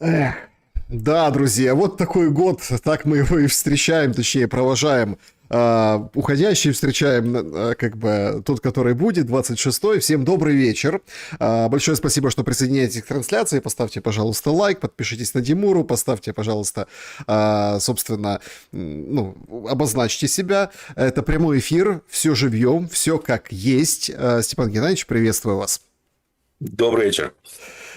Эх, да, друзья, вот такой год, так мы его и встречаем, точнее, провожаем. Уходящий встречаем, как бы, тот, который будет, 26-й. Всем добрый вечер. Большое спасибо, что присоединяетесь к трансляции. Поставьте, пожалуйста, лайк, подпишитесь на Димуру, поставьте, пожалуйста, собственно, ну, обозначьте себя. Это прямой эфир, все живьем, все как есть. Степан Геннадьевич, приветствую вас. Добрый вечер.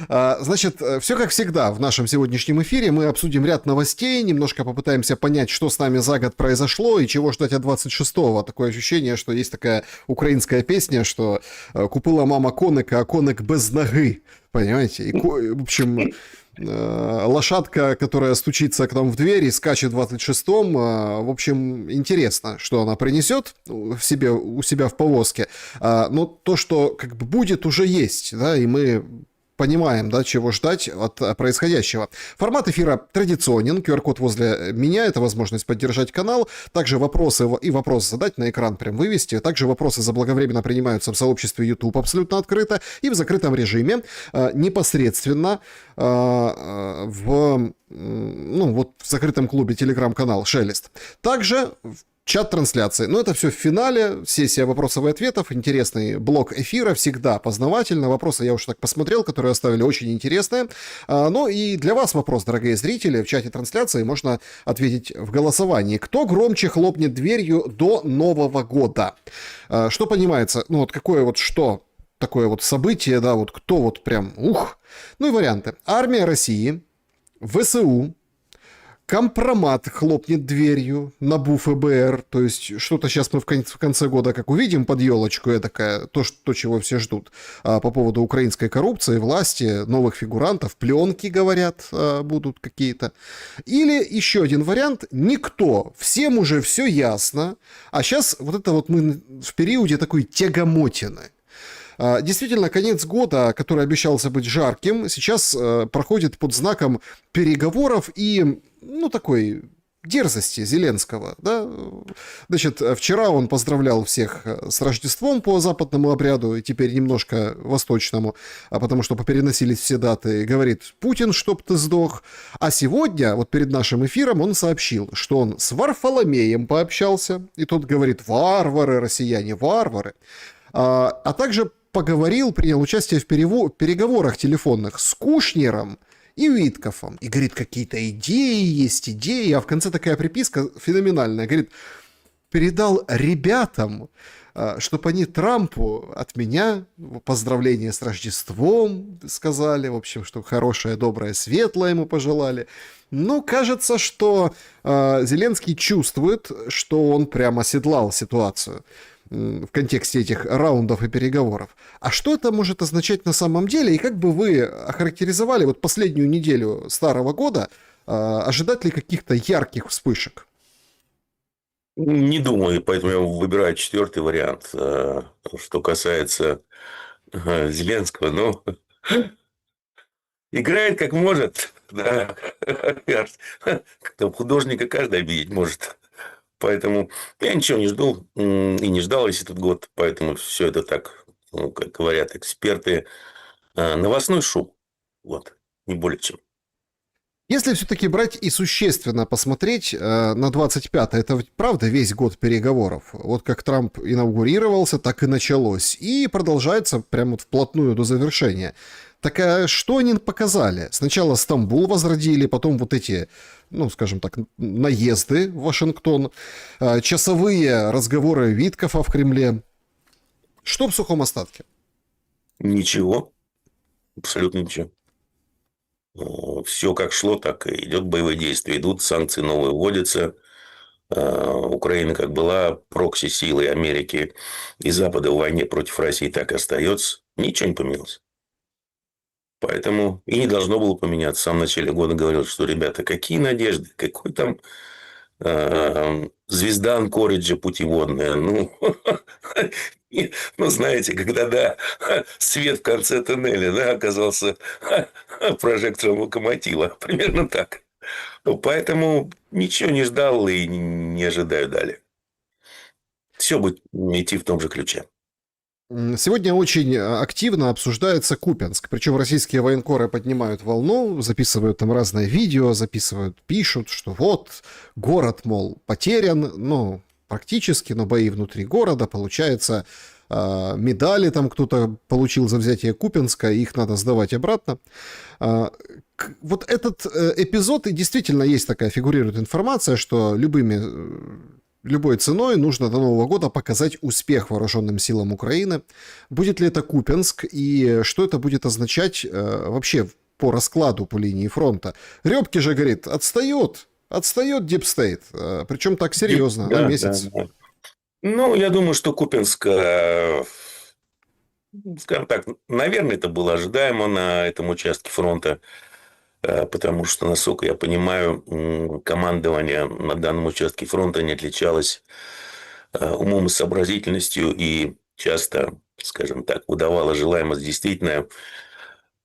Значит, все как всегда в нашем сегодняшнем эфире. Мы обсудим ряд новостей, немножко попытаемся понять, что с нами за год произошло и чего ждать от 26-го. Такое ощущение, что есть такая украинская песня, что «Купила мама коника, а коник без ноги». Понимаете? И, в общем, лошадка, которая стучится к нам в дверь и скачет в 26-м, в общем, интересно, что она принесет у себя в повозке. Но то, что как бы будет, уже есть, да, и мы понимаем, да, чего ждать от происходящего. Формат эфира традиционен. QR-код возле меня — это возможность поддержать канал. Также вопросы и вопрос задать на экран, прям вывести. Также вопросы заблаговременно принимаются в сообществе YouTube абсолютно открыто и в закрытом режиме непосредственно ну, вот в закрытом клубе телеграм-канал «Шелест». Также чат трансляции. Но это все в финале. Сессия вопросов и ответов. Интересный блок эфира. Всегда познавательно. Вопросы я уж так посмотрел, которые оставили, очень интересные. Ну и для вас вопрос, дорогие зрители. В чате трансляции можно ответить в голосовании. Кто громче хлопнет дверью до Нового года? Что понимается? Ну вот какое вот что? Такое вот событие, да, вот кто вот прям, ух. Ну и варианты. Армия России, ВСУ, компромат хлопнет дверью, НАБУ, ФБР, то есть что-то сейчас мы в конце года как увидим под елочку, это то, чего все ждут, по поводу украинской коррупции, власти, новых фигурантов, пленки, говорят, будут какие-то. Или еще один вариант, никто, всем уже все ясно, а сейчас вот это вот мы в периоде такой тягомотины. Действительно, конец года, который обещался быть жарким, сейчас проходит под знаком переговоров и, ну, такой дерзости Зеленского, да. Значит, вчера он поздравлял всех с Рождеством по западному обряду, и теперь немножко восточному, потому что попереносились все даты, и говорит: «Путин, чтоб ты сдох». А сегодня, вот перед нашим эфиром, он сообщил, что он с Варфоломеем пообщался, и тот говорит: «Варвары, россияне, варвары». А также принял участие в переговорах телефонных с Кушнером и Виткофом. И говорит, какие-то идеи есть, идеи. А в конце такая приписка феноменальная. Говорит, передал ребятам, чтобы они Трампу от меня поздравления с Рождеством сказали. В общем, что хорошее, доброе, светлое ему пожелали. Ну, кажется, что Зеленский чувствует, что он прямо оседлал ситуацию в контексте этих раундов и переговоров. А что это может означать на самом деле? И как бы вы охарактеризовали вот последнюю неделю Старого года? Ожидать ли каких-то ярких вспышек? Не думаю, поэтому я выбираю четвертый вариант. Что касается Зеленского, ну, играет как может. Да. Там художника каждый обидеть может. Поэтому я ничего не жду и не ждал весь этот год. Поэтому все это так, ну, как говорят эксперты, новостной шум. Вот, не более чем. Если все-таки брать и существенно посмотреть на 25-й, это ведь правда весь год переговоров. Вот как Трамп инаугурировался, так и началось. И продолжается прямо вот вплотную до завершения. Так а что они показали? Сначала Стамбул возродили, потом вот эти, ну, скажем так, наезды в Вашингтон, часовые разговоры Виткофа в Кремле. Что в сухом остатке? Ничего, абсолютно ничего. Все как шло, так и идет боевые действия. Идут, санкции новые вводятся. Украина как была прокси-силой Америки и Запада в войне против России, так и остается. Ничего не поменялось. Поэтому и не должно было поменяться. В самом начале года говорил, что, ребята, какие надежды, какой там звезда Анкориджа путеводная. Ну, ну, знаете, когда, да, свет в конце тоннеля, да, оказался прожектором локомотива. Примерно так. Поэтому ничего не ждал и не ожидаю далее. Все будет идти в том же ключе. Сегодня очень активно обсуждается Купянск. Причем российские военкоры поднимают волну, записывают там разные видео, записывают, пишут, что вот город, мол, потерян, ну, практически, но бои внутри города, получается, медали там кто-то получил за взятие Купянска, их надо сдавать обратно. Вот этот эпизод, и действительно есть такая, фигурирует информация, что любой ценой нужно до Нового года показать успех вооруженным силам Украины. Будет ли это Купянск и что это будет означать вообще по раскладу по линии фронта? Рёбке же говорит, отстает Дипстейт, причем так серьезно, на Да, да, месяц. да. Ну, я думаю, что Купинск, скажем так, наверное, это было ожидаемо на этом участке фронта, потому что, насколько я понимаю, командование на данном участке фронта не отличалось умом и сообразительностью и часто, скажем так, выдавало желаемое действительное.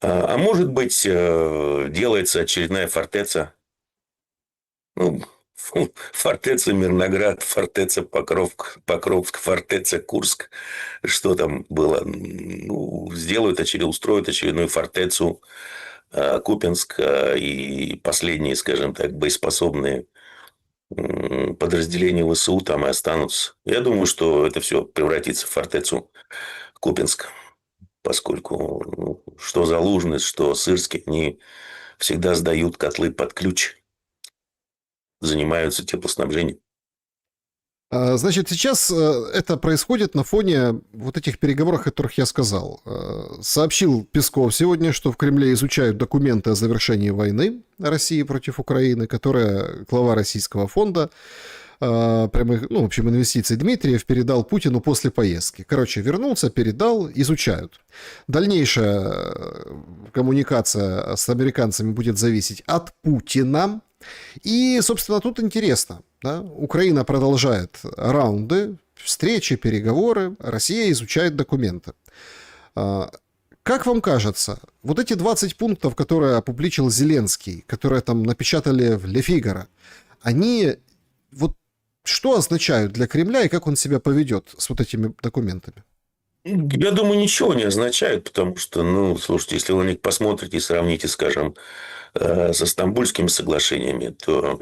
А может быть, делается очередная фортеца. Ну, фортеца Мирноград, фортеца Покровск, фортеца Курск. Что там было? Ну, устроят очередную фортецу Купинск и последние, скажем так, боеспособные подразделения ВСУ там и останутся. Я думаю, что это все превратится в фортецу Купинск, поскольку что Залужный, что Сырский, они всегда сдают котлы под ключ, занимаются теплоснабжением. Значит, сейчас это происходит на фоне вот этих переговоров, о которых я сказал. Сообщил Песков сегодня, что в Кремле изучают документы о завершении войны России против Украины, которые глава Российского фонда прямых, ну, в общем, инвестиций Дмитриев передал Путину после поездки. Короче, вернулся, передал, изучают. Дальнейшая коммуникация с американцами будет зависеть от Путина. И, собственно, тут интересно. Да? Украина продолжает раунды, встречи, переговоры, Россия изучает документы. Как вам кажется, вот эти 20 пунктов, которые опубличил Зеленский, которые там напечатали в Ле Фигаро, они вот что означают для Кремля и как он себя поведет с вот этими документами? Я думаю, ничего не означает, потому что, ну, слушайте, если вы на них посмотрите и сравните, скажем, со Стамбульскими соглашениями, то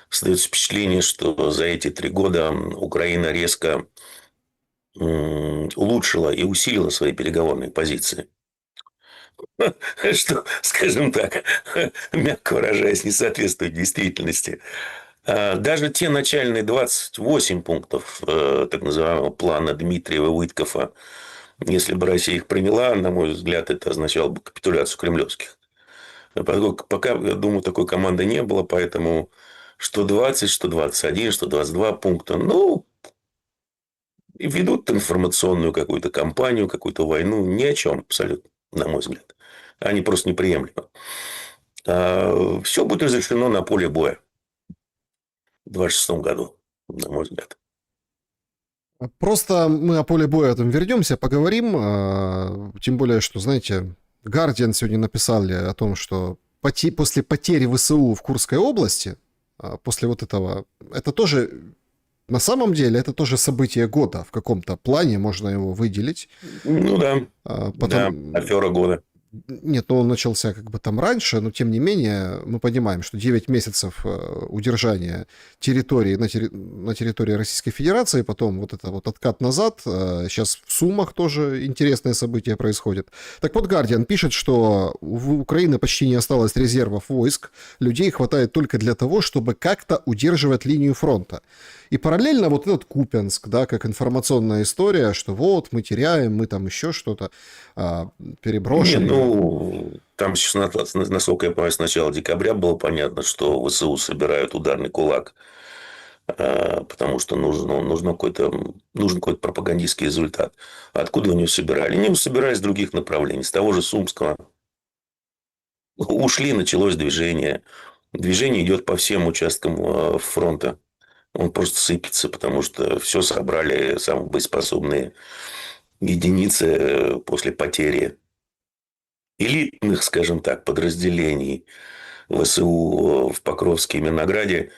создается впечатление, что за эти 3 года Украина резко улучшила и усилила свои переговорные позиции. Что, скажем так, мягко выражаясь, не соответствует действительности. Даже те начальные 28 пунктов так называемого плана Дмитриева-Виткофа, если бы Россия их приняла, на мой взгляд, это означало бы капитуляцию кремлевских. Пока, я думаю, такой команды не было, поэтому что 20, что 21, что 22 пункта, ну, и ведут информационную какую-то кампанию, какую-то войну, ни о чем абсолютно, на мой взгляд. Они просто неприемлемы. Все будет разрешено на поле боя в 26 году, на мой взгляд. Просто мы о поле боя этом вернемся, поговорим. Тем более, что, знаете, Guardian сегодня написали о том, что после потери ВСУ в Курской области, после вот этого, это тоже, на самом деле, это тоже событие года. В каком-то плане можно его выделить. Ну да, Потом... да, афера года. Нет, ну он начался как бы там раньше, но тем не менее мы понимаем, что 9 месяцев удержания территории на территории Российской Федерации, потом вот это вот откат назад, сейчас в Сумах тоже интересное событие происходит. Так вот, Guardian пишет, что у Украины почти не осталось резервов войск, людей хватает только для того, чтобы как-то удерживать линию фронта. И параллельно вот этот Купянск, да, как информационная история, что вот мы теряем, мы там еще что-то переброшены. Нет, ну, там, насколько я понимаю, с начала декабря было понятно, что ВСУ собирают ударный кулак, потому что нужен какой-то пропагандистский результат. Откуда они его собирали? Они его собирали с других направлений, с того же Сумского. Ушли, началось движение. Движение идет по всем участкам фронта. Он просто сыпется, потому что все собрали самые боеспособные единицы после потери элитных, скажем так, подразделений ВСУ в Покровске и Мирнограде.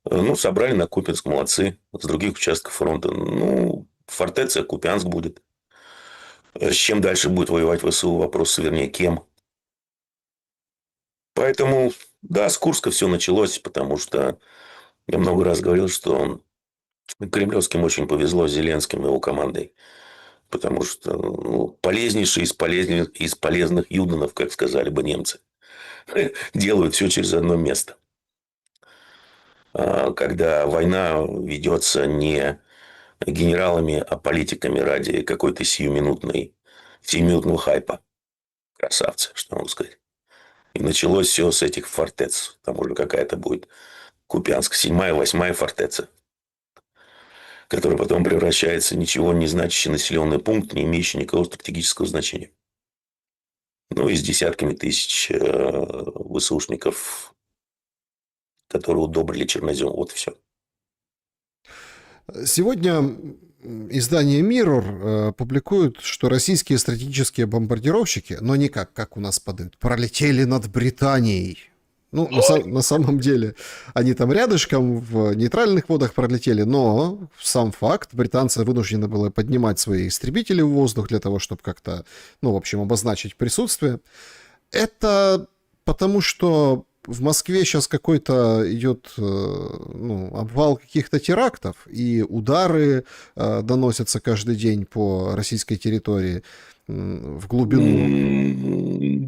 Ну, собрали на Купинск, молодцы. С других участков фронта. Ну, фортеция Купянск будет. С чем дальше будет воевать ВСУ? Вопрос, вернее, кем. Поэтому, да, с Курска все началось, потому что я много раз говорил, что кремлевским очень повезло с Зеленским и его командой. Потому что полезнейшие из полезных юденов, как сказали бы немцы, делают все через одно место. Когда война ведется не генералами, а политиками ради какой-то сиюминутного хайпа. Красавцы, что могу сказать. И началось все с этих фортец. Там уже какая-то будет Купянск, 7-я, 8-я фортеца, которая потом превращается в ничего не значащий населенный пункт, не имеющий никакого стратегического значения. Ну и с десятками тысяч ВСУшников, которые удобрили чернозем. Вот и все. Сегодня издание Mirror публикует, что российские стратегические бомбардировщики, но не как у нас подают, пролетели над Британией. Ну, на самом деле, они там рядышком в нейтральных водах пролетели, но сам факт, британцы вынуждены были поднимать свои истребители в воздух для того, чтобы как-то, ну, в общем, обозначить присутствие. Это потому, что в Москве сейчас какой-то идет обвал каких-то терактов, и удары доносятся каждый день по российской территории в глубину.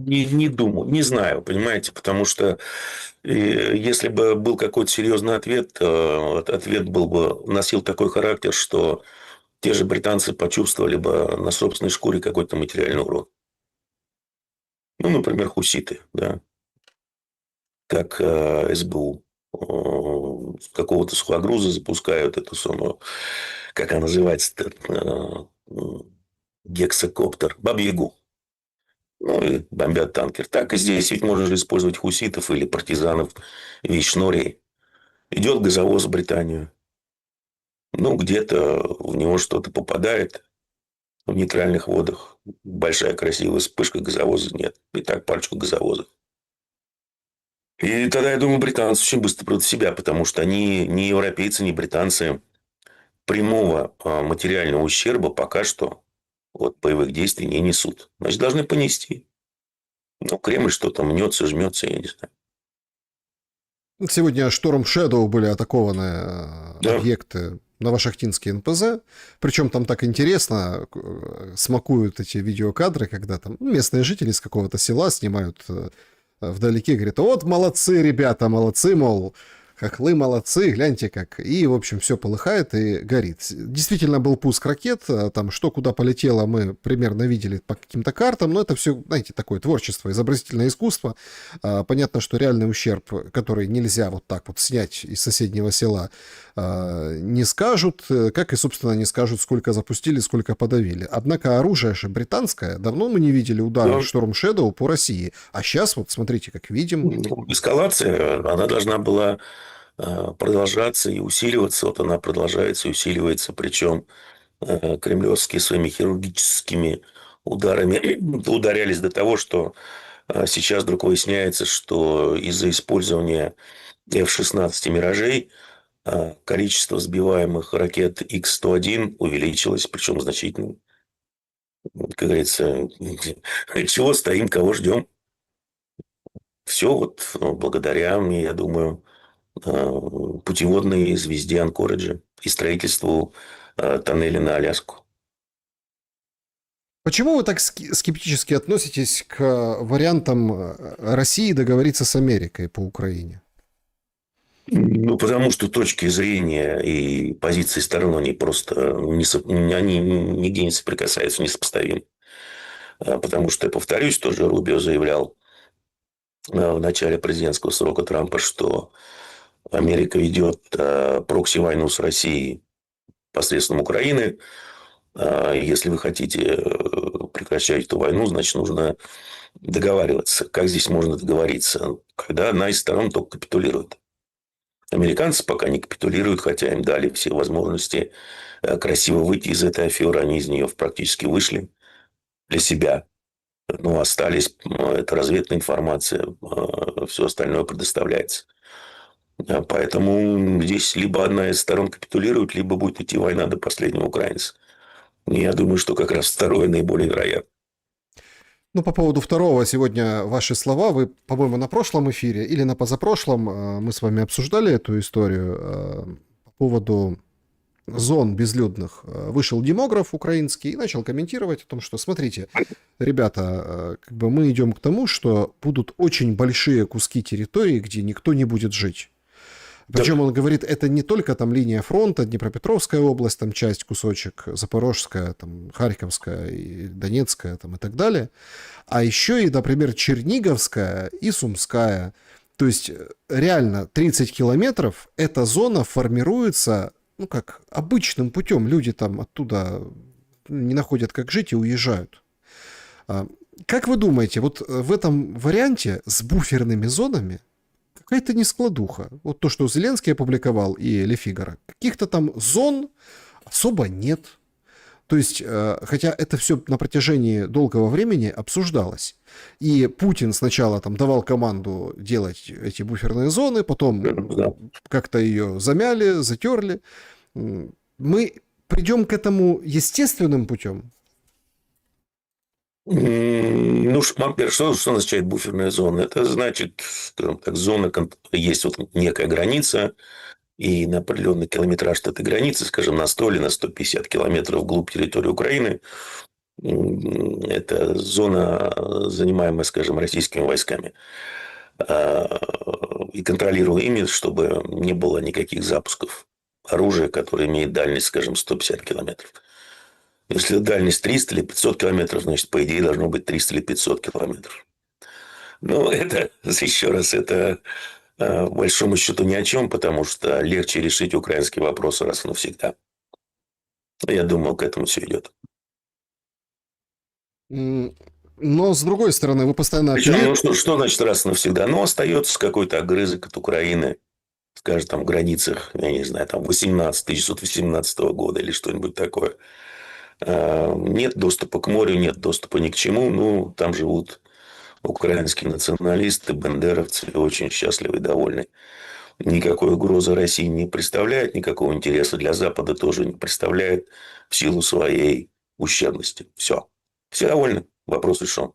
Не думаю, не знаю, понимаете, потому что если бы был какой-то серьезный ответ, ответ носил такой характер, что те же британцы почувствовали бы на собственной шкуре какой-то материальный урон. Ну, например, хуситы, да, как СБУ с какого-то сухогруза запускают эту самую, как она называется, гексакоптер, Бабьягу. Ну, и бомбят танкер. Так и здесь ведь можно же использовать хуситов или партизанов Вейшнории. Идет газовоз в Британию. Ну, где-то в него что-то попадает в нейтральных водах. Большая красивая вспышка, газовоза нет. И так парочку газовозов. И тогда, я думаю, британцы очень быстро придут в себя, потому что они ни европейцы, ни британцы прямого материального ущерба пока что от боевых действий не несут. Значит, должны понести. Ну, Кремль что-то мнется, жмется, я не знаю. Сегодня Storm Shadow были атакованы Да. объекты Новошахтинский НПЗ. Причем там так интересно смакуют эти видеокадры, когда там местные жители из какого-то села снимают вдалеке, говорят, вот молодцы, ребята, молодцы, мол, хохлы молодцы, гляньте как. И, в общем, все полыхает и горит. Действительно был пуск ракет, там что куда полетело, мы примерно видели по каким-то картам, но это все, знаете, такое творчество, изобразительное искусство. Понятно, что реальный ущерб, который нельзя вот так вот снять из соседнего села, не скажут, как и, собственно, не скажут, сколько запустили, сколько подавили. Однако оружие же британское, давно мы не видели ударов Storm Shadow по России, а сейчас вот смотрите, как видим. Эскалация, она должна была продолжаться и усиливаться. Вот она продолжается и усиливается. Причем кремлевские своими хирургическими ударами ударялись до того, что сейчас вдруг выясняется, что из-за использования F-16 «Миражей» количество сбиваемых ракет Х-101 увеличилось, причем значительно. Как говорится, чего стоим, кого ждем. Все вот благодаря мне, я думаю, путеводной звезде Анкориджа и строительству тоннеля на Аляску. Почему вы так скептически относитесь к вариантам России договориться с Америкой по Украине? Ну, потому что точки зрения и позиции сторон, они просто они нигде не соприкасаются, несопоставимы. Потому что, я повторюсь, тоже Рубио заявлял в начале президентского срока Трампа, что Америка ведет прокси-войну с Россией посредством Украины. Если вы хотите прекращать эту войну, значит, нужно договариваться. Как здесь можно договориться? Когда одна из сторон только капитулирует. Американцы пока не капитулируют, хотя им дали все возможности красиво выйти из этой аферы. Они из нее практически вышли для себя. Но остались, это разведная информация, все остальное предоставляется. Поэтому здесь либо одна из сторон капитулирует, либо будет идти война до последнего украинца. Я думаю, что как раз второе наиболее вероятно. Ну, по поводу второго, сегодня ваши слова, вы, по-моему, на прошлом эфире или на позапрошлом мы с вами обсуждали эту историю по поводу зон безлюдных. Вышел демограф украинский и начал комментировать о том, что, смотрите, ребята, как бы мы идем к тому, что будут очень большие куски территории, где никто не будет жить. Причем он говорит, это не только там линия фронта, Днепропетровская область, там часть, кусочек, Запорожская, там, Харьковская, и Донецкая там, и так далее, а еще и, например, Черниговская и Сумская. То есть реально 30 километров эта зона формируется, ну как, обычным путем. Люди там оттуда не находят, как жить, и уезжают. Как вы думаете, вот в этом варианте с буферными зонами какая-то нескладуха. Вот то, что Зеленский опубликовал и Ле Фигаро. Каких-то там зон особо нет. То есть, хотя это все на протяжении долгого времени обсуждалось. И Путин сначала там давал команду делать эти буферные зоны, потом как-то ее замяли, затерли. Мы придем к этому естественным путем? Ну, во-первых, что означает буферная зона? Это значит, скажем так, зона, есть вот некая граница, и на определенный километраж этой границы, скажем, на 100 или на 150 километров вглубь территории Украины, это зона, занимаемая, скажем, российскими войсками. И контролируемыми, чтобы не было никаких запусков оружия, которое имеет дальность, скажем, 150 километров. Если дальность 300 или 500 километров, значит, по идее, должно быть 300 или 500 километров. Но это, еще раз, это по большому счету ни о чем, потому что легче решить украинский вопрос раз и навсегда. Я думаю, к этому все идет. Но, с другой стороны, вы постоянно Причем, апеллируете... что значит раз и навсегда? Ну, остается какой-то огрызок от Украины, скажем, там, в границах, я не знаю, там, 1918 года или что-нибудь такое. Нет доступа к морю, нет доступа ни к чему. Ну, там живут украинские националисты, бандеровцы, очень счастливы и довольны. Никакой угрозы России не представляет, никакого интереса для Запада тоже не представляет в силу своей ущербности. Все. Все довольны. Вопрос решен.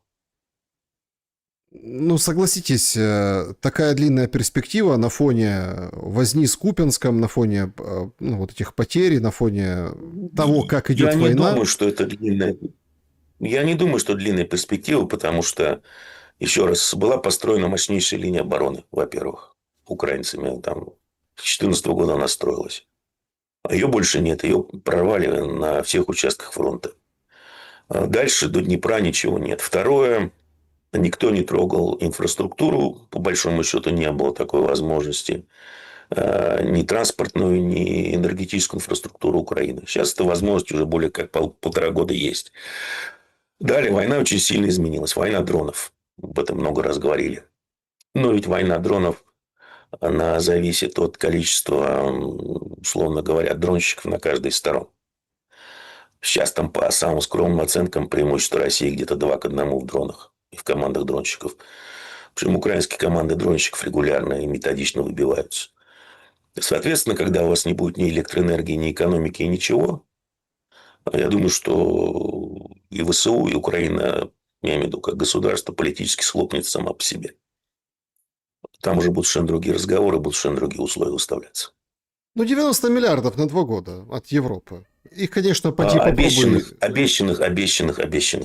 Ну, согласитесь, такая длинная перспектива на фоне возни с Купянском, на фоне ну, вот этих потерь, на фоне того, как идет Я не война. думаю, что это длинная... Я не думаю, что длинная перспектива, потому что, еще раз, была построена мощнейшая линия обороны, во-первых, украинцами. Там с 2014 года она строилась. А ее больше нет. Ее прорвали на всех участках фронта. Дальше до Днепра ничего нет. Второе, никто не трогал инфраструктуру. По большому счету не было такой возможности. Ни транспортную, ни энергетическую инфраструктуру Украины. Сейчас эта возможность уже более как полтора года есть. Далее война очень сильно изменилась. Война дронов. Об этом много раз говорили. Но ведь война дронов, она зависит от количества, условно говоря, дронщиков на каждой из сторон. Сейчас там по самым скромным оценкам преимущество России где-то 2:1 в дронах и в командах дронщиков. Причем украинские команды дронщиков регулярно и методично выбиваются. Соответственно, когда у вас не будет ни электроэнергии, ни экономики, ничего, я думаю, что и ВСУ, и Украина, я имею в виду, как государство, политически схлопнется сама по себе. Там уже будут совершенно другие разговоры, будут совершенно другие условия выставляться. Ну, 90 миллиардов на 2 года от Европы. Их, конечно, поди попробуй... Обещанных,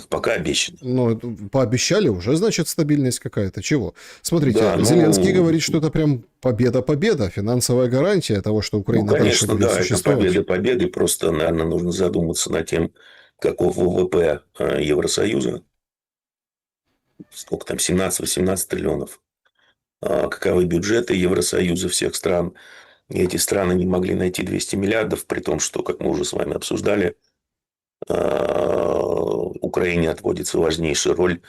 пока обещанных. Но пообещали, уже, значит, стабильность какая-то. Чего? Смотрите, Да, Зеленский говорит, что это прям победа-победа, финансовая гарантия того, что Украина дальше конечно, будет да, существовать. это победы. Просто, наверное, нужно задуматься над тем, каков ВВП Евросоюза. Сколько там, 17-18 триллионов. Каковы бюджеты Евросоюза всех стран. И эти страны не могли найти 200 миллиардов, при том, что, как мы уже с вами обсуждали, Украине отводится важнейшая роль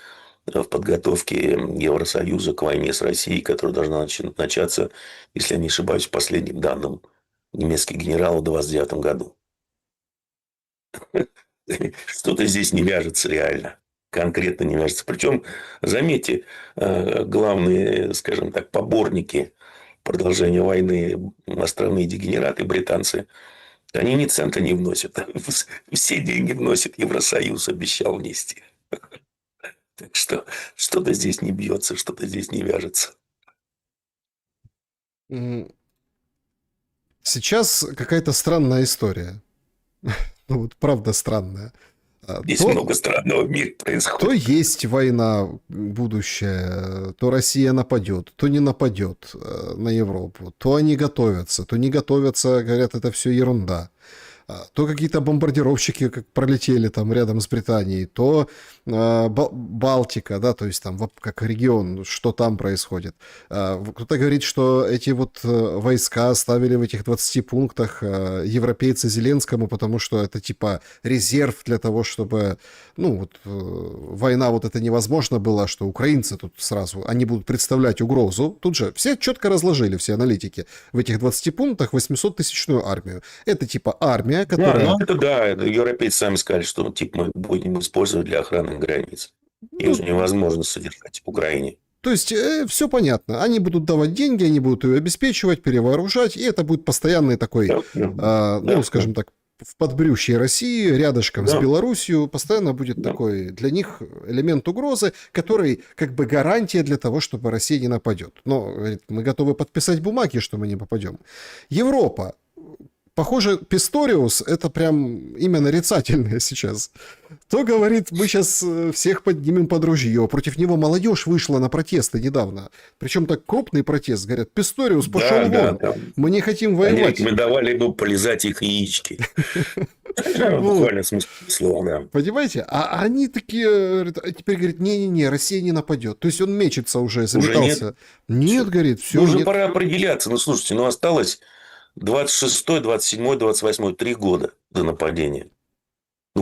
в подготовке Евросоюза к войне с Россией, которая должна начаться, если я не ошибаюсь, по последним данным немецких генералов в 1929 году. Что-то здесь не вяжется реально. Конкретно не вяжется. Причем, заметьте, главные, скажем так, поборники продолжения войны, островные дегенераты, британцы, Они ни цента не вносят. Все деньги вносит Евросоюз, обещал внести. Так что что-то здесь не бьется, что-то здесь не вяжется. Сейчас какая-то странная история. Ну вот правда странная. Здесь много странного в мире происходит. То есть война будущая, то Россия нападет, то не нападет на Европу, то они готовятся, то не готовятся, говорят, это все ерунда. То какие-то бомбардировщики как пролетели там рядом с Британией, то Балтика, да, то есть там как регион, что там происходит. Кто-то говорит, что эти вот войска оставили в этих 20 пунктах европейцы Зеленскому, потому что это типа резерв для того, чтобы, ну, вот война вот это невозможно было, что украинцы тут сразу, они будут представлять угрозу. Тут же все четко разложили, все аналитики, в этих 20 пунктах 800-тысячную армию. Это типа армия, которая... Ну, это да, это европейцы сами сказали, что типа мы будем использовать для охраны границ. Их же невозможно содержать в Украине. То есть все понятно. Они будут давать деньги, они будут ее обеспечивать, перевооружать, и это будет постоянный такой, скажем так, в подбрюшье России, рядышком с Белоруссией, постоянно будет такой для них элемент угрозы, который как бы гарантия для того, чтобы Россия не нападет. Но, говорит, мы готовы подписать бумаги, что мы не попадем. Европа. Похоже, Писториус – это прям имя нарицательное сейчас. То говорит, мы сейчас всех поднимем под ружье. Против него молодежь вышла на протесты недавно. Причем так крупный протест. Говорят, Писториус, пошел вон. Да. Мы не хотим воевать. Они рекомендовали бы полизать их яички. Буквально смысл слова, да. Понимаете? А они такие, теперь говорят, не-не-не, Россия не нападет. То есть он мечется уже, заметался. Нет, говорит, все. Уже пора определяться. Ну, слушайте, осталось 26-й, 27-й, 28-й, 3 года до нападения.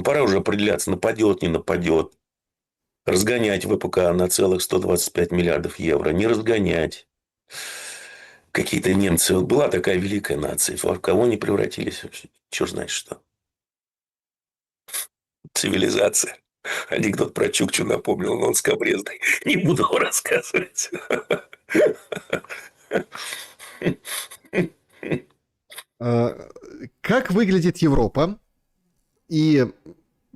Пора уже определяться, нападет, не нападет. Разгонять ВПК на целых 125 миллиардов евро. Не разгонять. Какие-то немцы. Вот была такая великая нация. В кого они превратились вообще? Черт знает что. Цивилизация. Анекдот про Чукчу напомнил, но он скабрезный. Не буду его рассказывать. Как выглядит Европа? И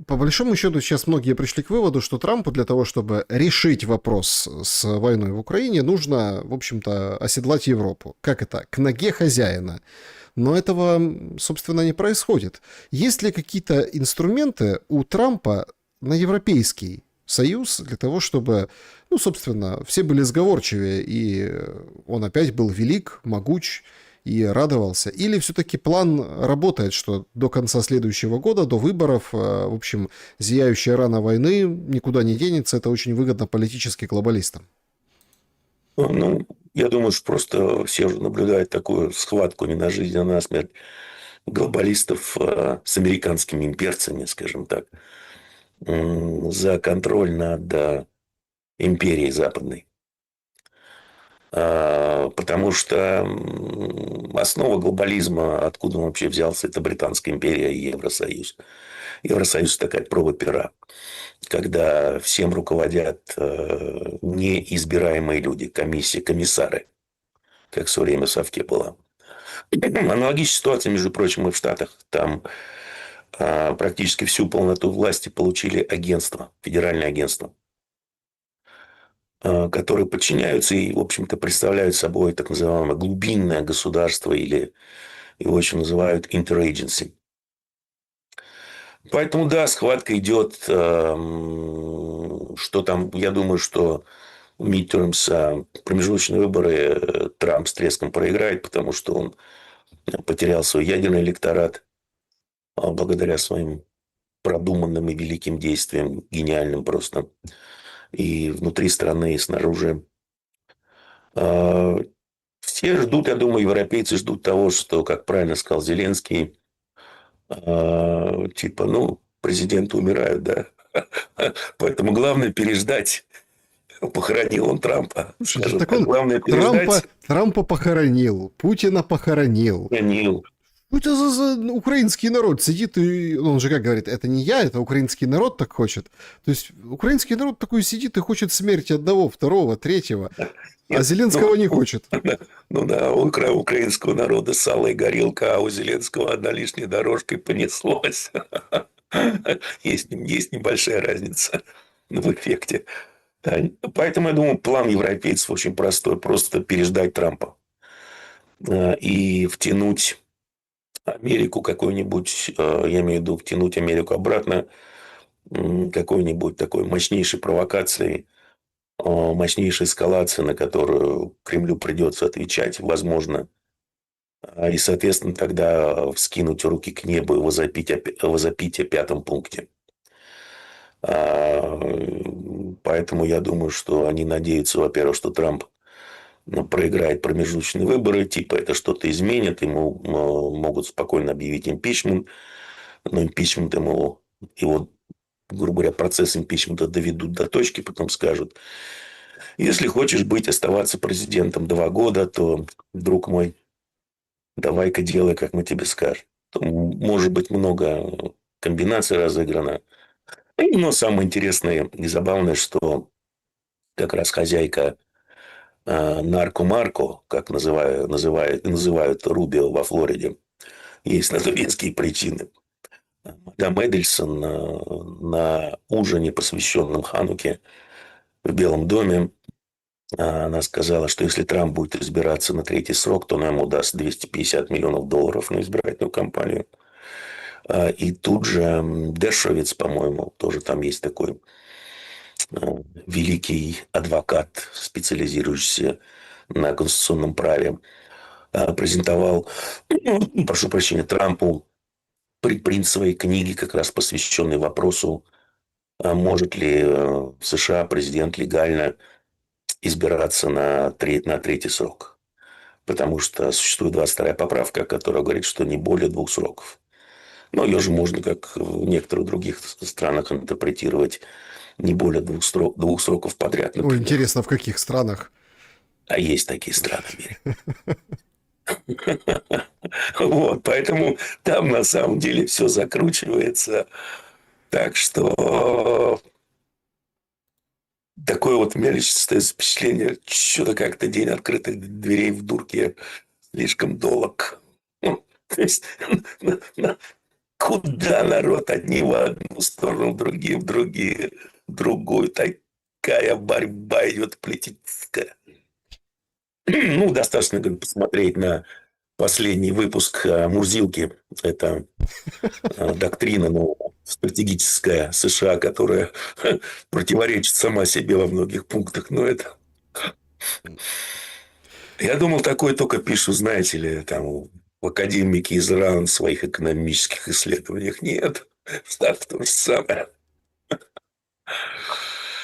по большому счету сейчас многие пришли к выводу, что Трампу для того, чтобы решить вопрос с войной в Украине, нужно, в общем-то, оседлать Европу. Как это? К ноге хозяина. Но этого, собственно, не происходит. Есть ли какие-то инструменты у Трампа на Европейский Союз для того, чтобы, собственно, все были сговорчивее, и он опять был велик, могуч, и радовался? Или все-таки план работает, что до конца следующего года, до выборов, в общем, зияющая рана войны никуда не денется, это очень выгодно политически глобалистам? Я думаю, что просто все уже наблюдают такую схватку не на жизнь, а на смерть глобалистов с американскими имперцами, скажем так, за контроль над империей западной. Потому что основа глобализма, откуда он вообще взялся, это Британская империя и Евросоюз. Евросоюз – такая проба пера, когда всем руководят неизбираемые люди, комиссары, как в свое время в Совке была. Аналогичная ситуация, между прочим, и в Штатах. Там практически всю полноту власти получили агентства, федеральные агентства, которые подчиняются и, в общем-то, представляют собой так называемое глубинное государство, или его еще называют interagency. Поэтому, да, схватка идет, что там, я думаю, что midterms, промежуточные выборы, Трамп с треском проиграет, потому что он потерял свой ядерный электорат благодаря своим продуманным и великим действиям, гениальным просто, и внутри страны, и снаружи. Все ждут, я думаю, европейцы ждут того, что, как правильно сказал Зеленский, президенты умирают, да. Поэтому главное переждать. Похоронил он Трампа. Слушайте, так он главное переждать. Трампа похоронил, Путина похоронил. Похоронил. Что это за украинский народ сидит и... Он же как говорит, это не я, это украинский народ так хочет. То есть украинский народ такой сидит и хочет смерти одного, второго, третьего, а Нет, Зеленского не хочет. ну да, у украинского народа сало и горелка, а у Зеленского одна лишняя дорожка и понеслось. Есть небольшая разница в эффекте. Поэтому, я думаю, план европейцев очень простой. Просто переждать Трампа и втянуть Америку какой-нибудь, я имею в виду втянуть Америку обратно какой-нибудь такой мощнейшей провокацией, мощнейшей эскалации, на которую Кремлю придется отвечать, возможно. И, соответственно, тогда вскинуть руки к небу и возопить о пятом пункте. Поэтому я думаю, что они надеются, во-первых, что Трамп проиграет промежуточные выборы, типа это что-то изменит, ему могут спокойно объявить импичмент, но импичмент его, грубо говоря, процесс импичмента доведут до точки, потом скажут, если хочешь оставаться президентом 2 года, то, друг мой, давай-ка делай, как мы тебе скажем. Может быть, много комбинаций разыграно. Но самое интересное и забавное, что как раз хозяйка нарко-марко, как называют Рубио во Флориде, есть на то веские причины. Мадам Эдельсон на ужине, посвященном Хануке в Белом доме, она сказала, что если Трамп будет избираться на 3-й срок, то она ему даст $250 миллионов на избирательную кампанию. И тут же Дершовиц, по-моему, тоже там есть такой великий адвокат, специализирующийся на конституционном праве, презентовал, прошу прощения, Трампу предпринт своей книги, как раз посвященной вопросу, может ли в США президент легально избираться на 3-й срок. Потому что существует 22-я поправка, которая говорит, что не более 2 сроков. Но ее же можно, как в некоторых других странах, интерпретировать не более 2 сроков подряд, например. Ой, интересно, в каких странах? А есть такие страны в мире. Вот, поэтому там на самом деле все закручивается. Так что такое вот у меня лично остается впечатление, что-то как-то день открытых дверей в дурке слишком долг. То есть куда народ одни в одну сторону, другие в другую. Такая борьба идет политическая. Ну, достаточно посмотреть на последний выпуск Мурзилки. Это доктрина стратегическая США, которая противоречит сама себе во многих пунктах. Но это... Я думал, такое только пишут, знаете ли, там, академики из РАН в своих экономических исследованиях. Нет, в Штатах то же самое.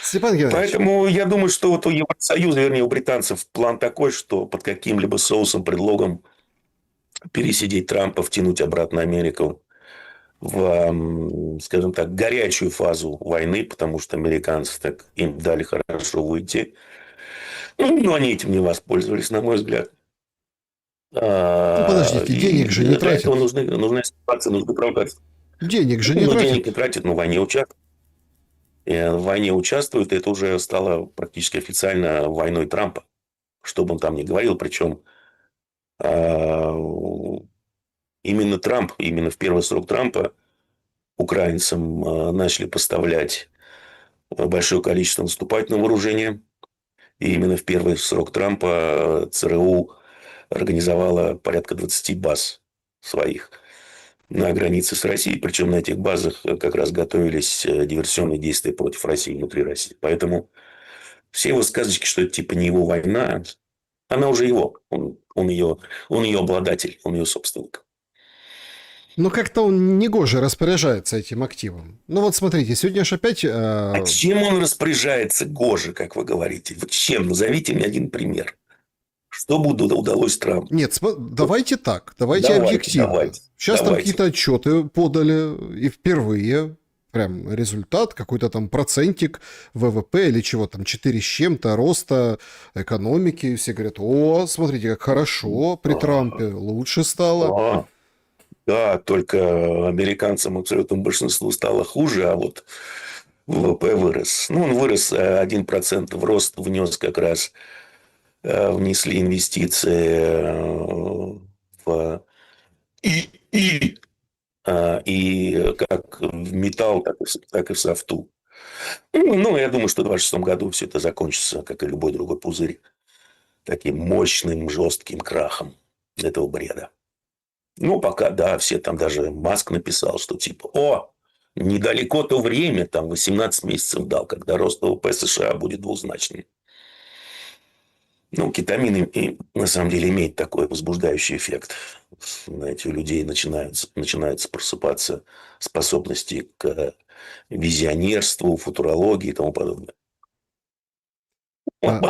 Степан Геннадьевич. Поэтому я думаю, что вот у Евросоюза, вернее, у британцев план такой, что под каким-либо соусом, предлогом пересидеть Трампа, втянуть обратно Америку в, скажем так, горячую фазу войны, потому что американцы так им дали хорошо выйти. Но они этим не воспользовались, на мой взгляд. Ну, подождите, денег же не Для тратят. этого нужна ситуация, нужны провокации. Денег же не Ну, тратят. денег не тратят, но в войне участвуют. В войне участвуют, и это уже стало практически официально войной Трампа. Что бы он там ни говорил, причем именно Трамп, именно в первый срок Трампа украинцам начали поставлять большое количество наступательного вооружения. И именно в первый срок Трампа ЦРУ организовала порядка 20 баз своих на границе с Россией. Причем на этих базах как раз готовились диверсионные действия против России, внутри России. Поэтому все его сказочки, что это типа не его война, она уже его. Он ее обладатель, он ее собственник. Но как-то он негоже распоряжается этим активом. Ну вот смотрите, сегодня же опять... А чем он распоряжается гоже, как вы говорите? Вот чем? Назовите мне один пример. Что удалось Трампу? Нет, давайте так, давайте объективно. Сейчас там какие-то отчеты подали, и впервые прям результат, какой-то там процентик ВВП или чего там, 4 с чем-то, роста экономики. Все говорят, о, смотрите, как хорошо, при Трампе лучше стало. Да, только американцам абсолютному большинству стало хуже, а вот ВВП вырос. Ну, он вырос 1% в рост внес как раз, внесли инвестиции в и, и как в металл, так и в софту. Ну, я думаю, что в 2026 году все это закончится, как и любой другой пузырь, таким мощным, жестким крахом этого бреда. Ну, пока, да, все там, даже Маск написал, что типа, недалеко то время, там 18 месяцев дал, когда рост ВВП США будет двузначным. Ну, кетамин на самом деле имеет такой возбуждающий эффект. Знаете, у людей начинаются просыпаться способности к визионерству, футурологии и тому подобное. А,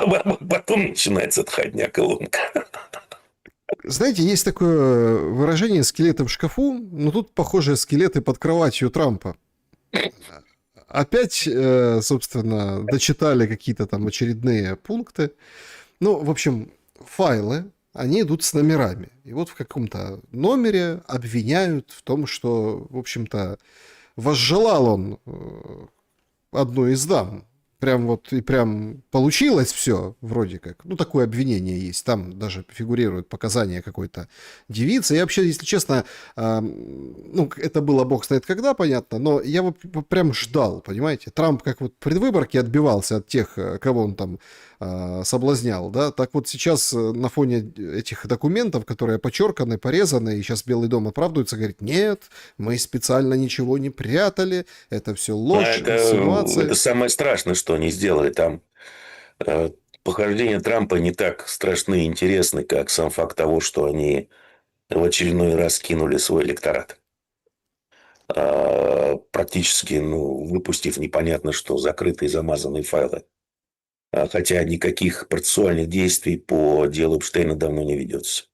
Потом начинается отходняк и ломка. знаете, есть такое выражение «скелеты в шкафу», но тут, похоже, скелеты под кроватью Трампа. Опять, собственно, дочитали какие-то там очередные пункты. Ну, в общем, файлы, они идут с номерами. И вот в каком-то номере обвиняют в том, что, в общем-то, возжелал он одну из дам. Прям вот и прям получилось все вроде как. Ну, такое обвинение есть. Там даже фигурирует показания какой-то девицы. Я вообще, если честно, ну, это было бог знает когда, понятно, но я вот прям ждал, понимаете? Трамп как вот при выборке отбивался от тех, кого он там соблазнял, да, так вот сейчас на фоне этих документов, которые подчерканы, порезаны, и сейчас Белый дом оправдывается, говорит, нет, мы специально ничего не прятали, это все ложь, Это инсинуации. самое страшное, что они сделали там. Э, Похождения Трампа не так страшны и интересны, как сам факт того, что они в очередной раз кинули свой электорат. Практически, ну, выпустив непонятно что, закрытые замазанные файлы. Хотя никаких процессуальных действий по делу Эпштейна давно не ведется.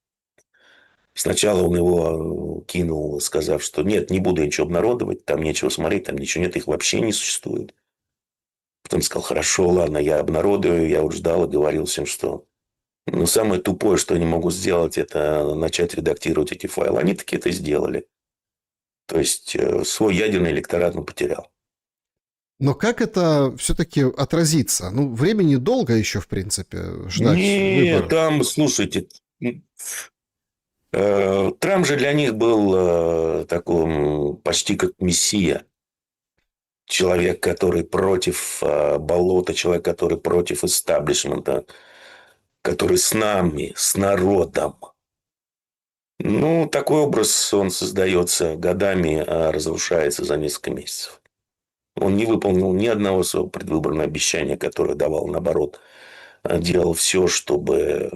Сначала он его кинул, сказав, что нет, не буду ничего обнародовать, там нечего смотреть, там ничего нет, их вообще не существует. Потом сказал, хорошо, ладно, я обнародую, я вот ждал и говорил всем, что... Но самое тупое, что они могут сделать, это начать редактировать эти файлы. Они таки это сделали. То есть, свой ядерный электорат он потерял. Но как это все-таки отразится? Ну, времени долго еще, в принципе, ждать Не, выборов. там, слушайте, Трамп же для них был такой почти как мессия. Человек, который против болота, человек, который против истеблишмента, который с нами, с народом. Ну, такой образ, он создается годами, а разрушается за несколько месяцев. Он не выполнил ни одного своего предвыборного обещания, которое давал, наоборот, делал все, чтобы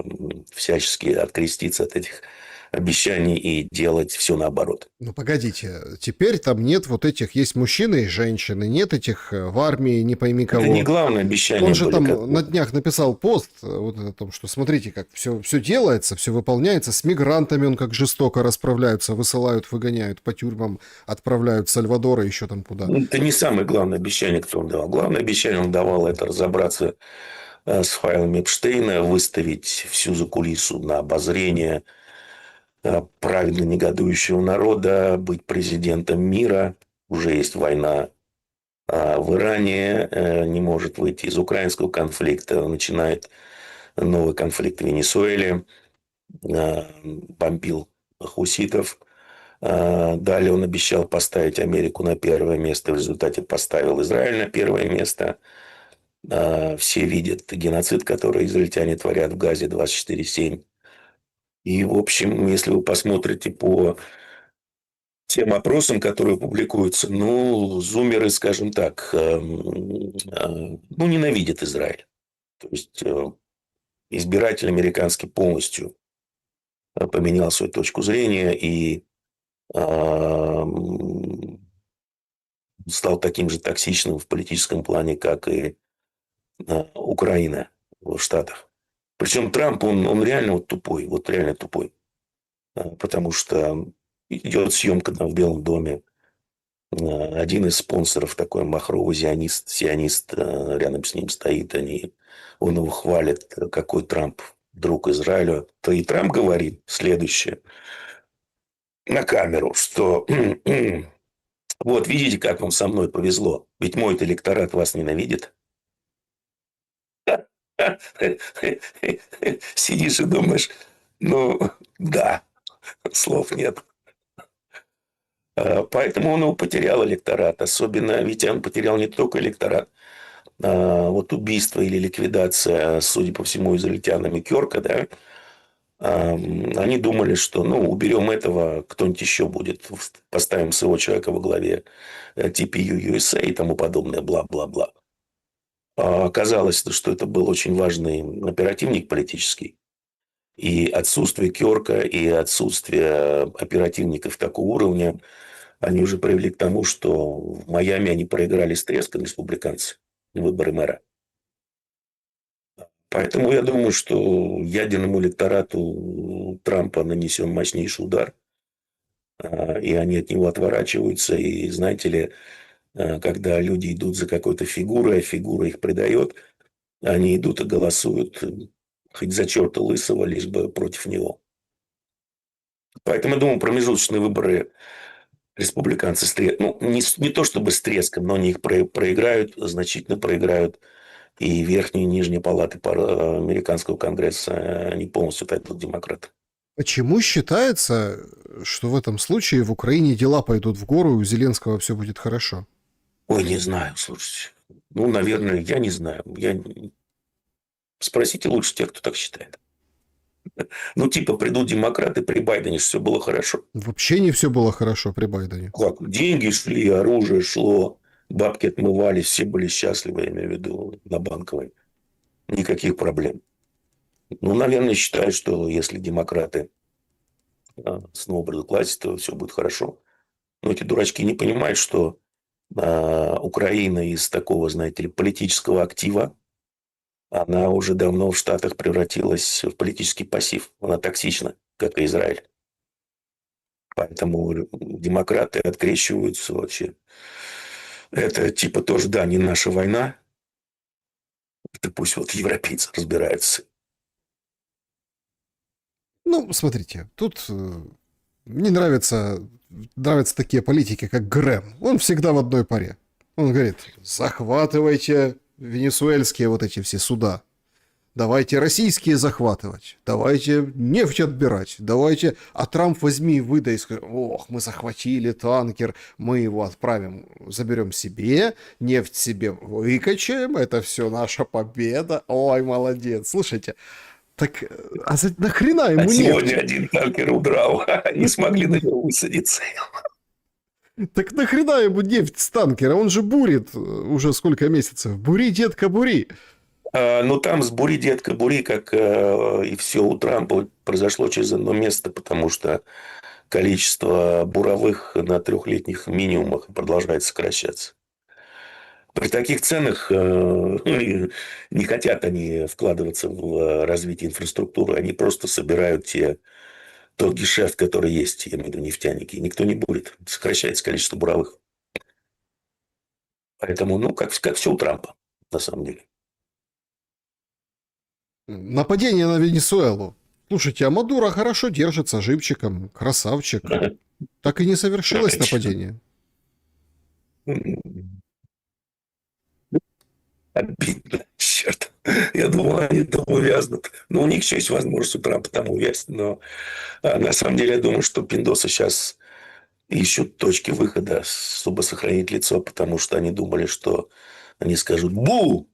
всячески откреститься от этих обещаний и делать все наоборот. Ну, погодите, теперь там нет вот этих, есть мужчины и женщины, нет этих в армии, не пойми Это не кого. главное Он обещание же были, как там на днях написал пост вот о том, что смотрите, как все делается, все выполняется, с мигрантами он как жестоко расправляются, высылают, выгоняют по тюрьмам, отправляют в Сальвадор и еще там куда. это не самое главное обещание, которое он давал. Главное обещание он давал это разобраться с файлами Эпштейна, выставить всю закулису на обозрение праведно негодующего народа, быть президентом мира. Уже есть война в Иране, не может выйти из украинского конфликта, начинает новый конфликт в Венесуэле, бомбил хуситов. Далее он обещал поставить Америку на первое место, в результате поставил Израиль на первое место. Все видят геноцид, который израильтяне творят в Газе 24/7. И, в общем, если вы посмотрите по тем опросам, которые публикуются, ну, зумеры, скажем так, ну, ненавидят Израиль. То есть, избиратель американский полностью поменял свою точку зрения и стал таким же токсичным в политическом плане, как и Украина в Штатах. Причем Трамп, он реально вот тупой, вот реально тупой. Потому что идет съемка там в Белом доме. Один из спонсоров такой махровый сионист рядом с ним стоит. Он его хвалит, какой Трамп друг Израилю. То и Трамп говорит следующее. на камеру, что вот видите, как вам со мной повезло, ведь мой электорат вас ненавидит. Сидишь и думаешь, ну да, слов нет. Поэтому он его потерял электорат. Особенно, ведь он потерял не только электорат. Вот убийство или ликвидация, судя по всему, израильтянами Кёрка, да, они думали, что, ну, уберем этого, кто-нибудь еще будет, поставим своего человека во главе TPU USA и тому подобное, бла-бла-бла. Оказалось, что это был очень важный оперативник политический. И отсутствие Кёрка, и отсутствие оперативников такого уровня, они уже привели к тому, что в Майами они проиграли с треском, республиканцы, выборы мэра. Поэтому я думаю, что ядерному электорату Трампа нанесен мощнейший удар, и они от него отворачиваются. И знаете ли, когда люди идут за какой-то фигурой, а фигура их предает, они идут и голосуют хоть за черта лысого, лишь бы против него. Поэтому, я думаю, промежуточные выборы республиканцы, ну, не то чтобы с треском, но они их проиграют, значительно проиграют. И верхние и нижние палаты американского конгресса, они полностью отойдут демократы. Почему считается, что в этом случае в Украине дела пойдут в гору, и у Зеленского все будет хорошо? Ой, не знаю, слушайте. Ну, наверное, я не знаю. Спросите лучше тех, кто так считает. Ну, типа, придут демократы, при Байдене все было хорошо. Вообще не все было хорошо при Байдене. Как? Деньги шли, оружие шло, бабки отмывались, все были счастливы, я имею в виду, на Банковой. Никаких проблем. Ну, наверное, считаю, что если демократы снова придут к власти, то все будет хорошо. Но эти дурачки не понимают, что Украина из такого, знаете ли, политического актива, она уже давно в Штатах превратилась в политический пассив. Она токсична, как и Израиль. Поэтому демократы открещиваются вообще. Это типа тоже, да, не наша война. Это пусть вот европейцы разбираются. Ну, смотрите, тут мне нравятся такие политики, как Грэм. Он всегда в одной паре. Он говорит, захватывайте венесуэльские вот эти все суда. Давайте российские захватывать. Давайте нефть отбирать. Давайте... А Трамп возьми и выдай. Скажи, ох, мы захватили танкер. Мы его отправим, заберем себе. Нефть себе выкачаем. Это все наша победа. Ой, молодец. Слушайте, так нахрена А ему сегодня нефть? один танкер удрал. Не смогли на него высадиться. Так нахрена ему нефть с танкера? Он же бурит уже сколько месяцев. Бури, детка, бури. Ну, там с бури, детка, бури, как и все у Трампа, произошло через одно место, потому что количество буровых на трехлетних минимумах продолжает сокращаться. При таких ценах не хотят они вкладываться в развитие инфраструктуры, они просто собирают тот гешефт, который есть, я имею в виду нефтяники. Никто не будет. Сокращается количество буровых. Поэтому, ну, как все у Трампа, на самом деле. Нападение на Венесуэлу. Слушайте, а Мадуро хорошо держится живчиком. Красавчик. Так и не совершилось нападение. Обидно, черт. Я думал, они там увязнут. Но у них еще есть возможность у Трампа там увязнуть. Но на самом деле я думаю, что пиндосы сейчас ищут точки выхода, чтобы сохранить лицо, потому что они думали, что они скажут «бу!»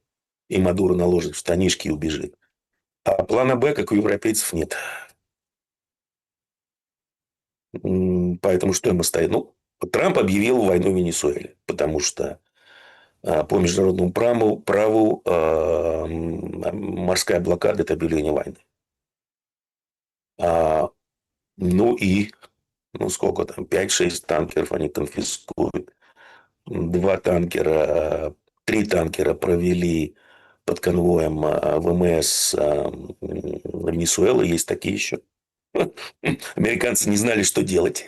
и Мадуро наложит в штанишки и убежит. А плана «Б», как у европейцев, нет. Поэтому что им остается? Ну, Трамп объявил войну Венесуэле, потому что по международному праву морская блокада – это объявление войны. Ну и, ну сколько там, 5-6 танкеров они конфискуют. 3 танкера провели под конвоем ВМС Венесуэлы. Есть такие еще. Американцы не знали, что делать.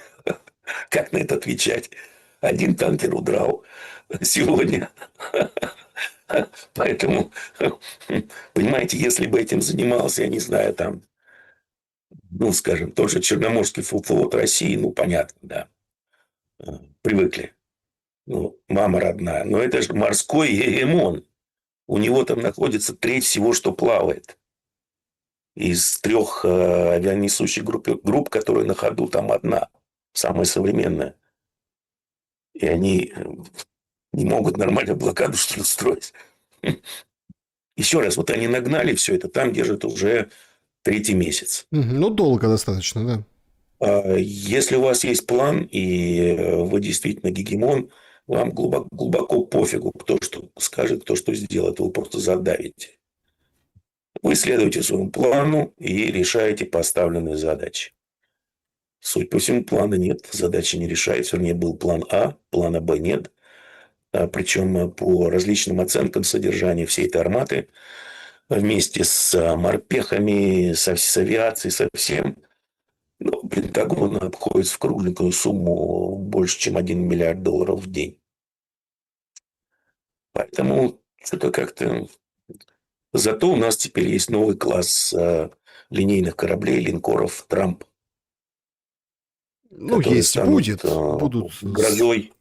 Как на это отвечать? Один танкер удрал сегодня. Поэтому, понимаете, если бы этим занимался, я не знаю, там ну, скажем, тот же Черноморский флот России, ну, понятно, да, привыкли. Ну, мама родная. Но это же морской гегемон. У него там находится треть всего, что плавает. Из 3 авианесущих групп, которые на ходу, там одна, самая современная. И они не могут нормально блокаду, что ли, устроить. Еще раз, вот они нагнали все это, там держат уже 3-й месяц. Ну, долго достаточно, да. Если у вас есть план, и вы действительно гегемон, вам глубоко пофигу, кто что скажет, кто что сделает. Вы просто задавите. Вы следуете своему плану и решаете поставленные задачи. Суть по всему, плана нет, задачи не решается. Вернее, был план А, плана Б нет. Причем по различным оценкам содержания всей этой арматы вместе с морпехами, с авиацией, со всем, ну, Пентагон обходится в кругленькую сумму больше, чем $1 миллиард в день. Поэтому что-то как-то... Зато у нас теперь есть новый класс линейных кораблей, линкоров «Трамп», Ну, которые есть, станут будет, будут, грозой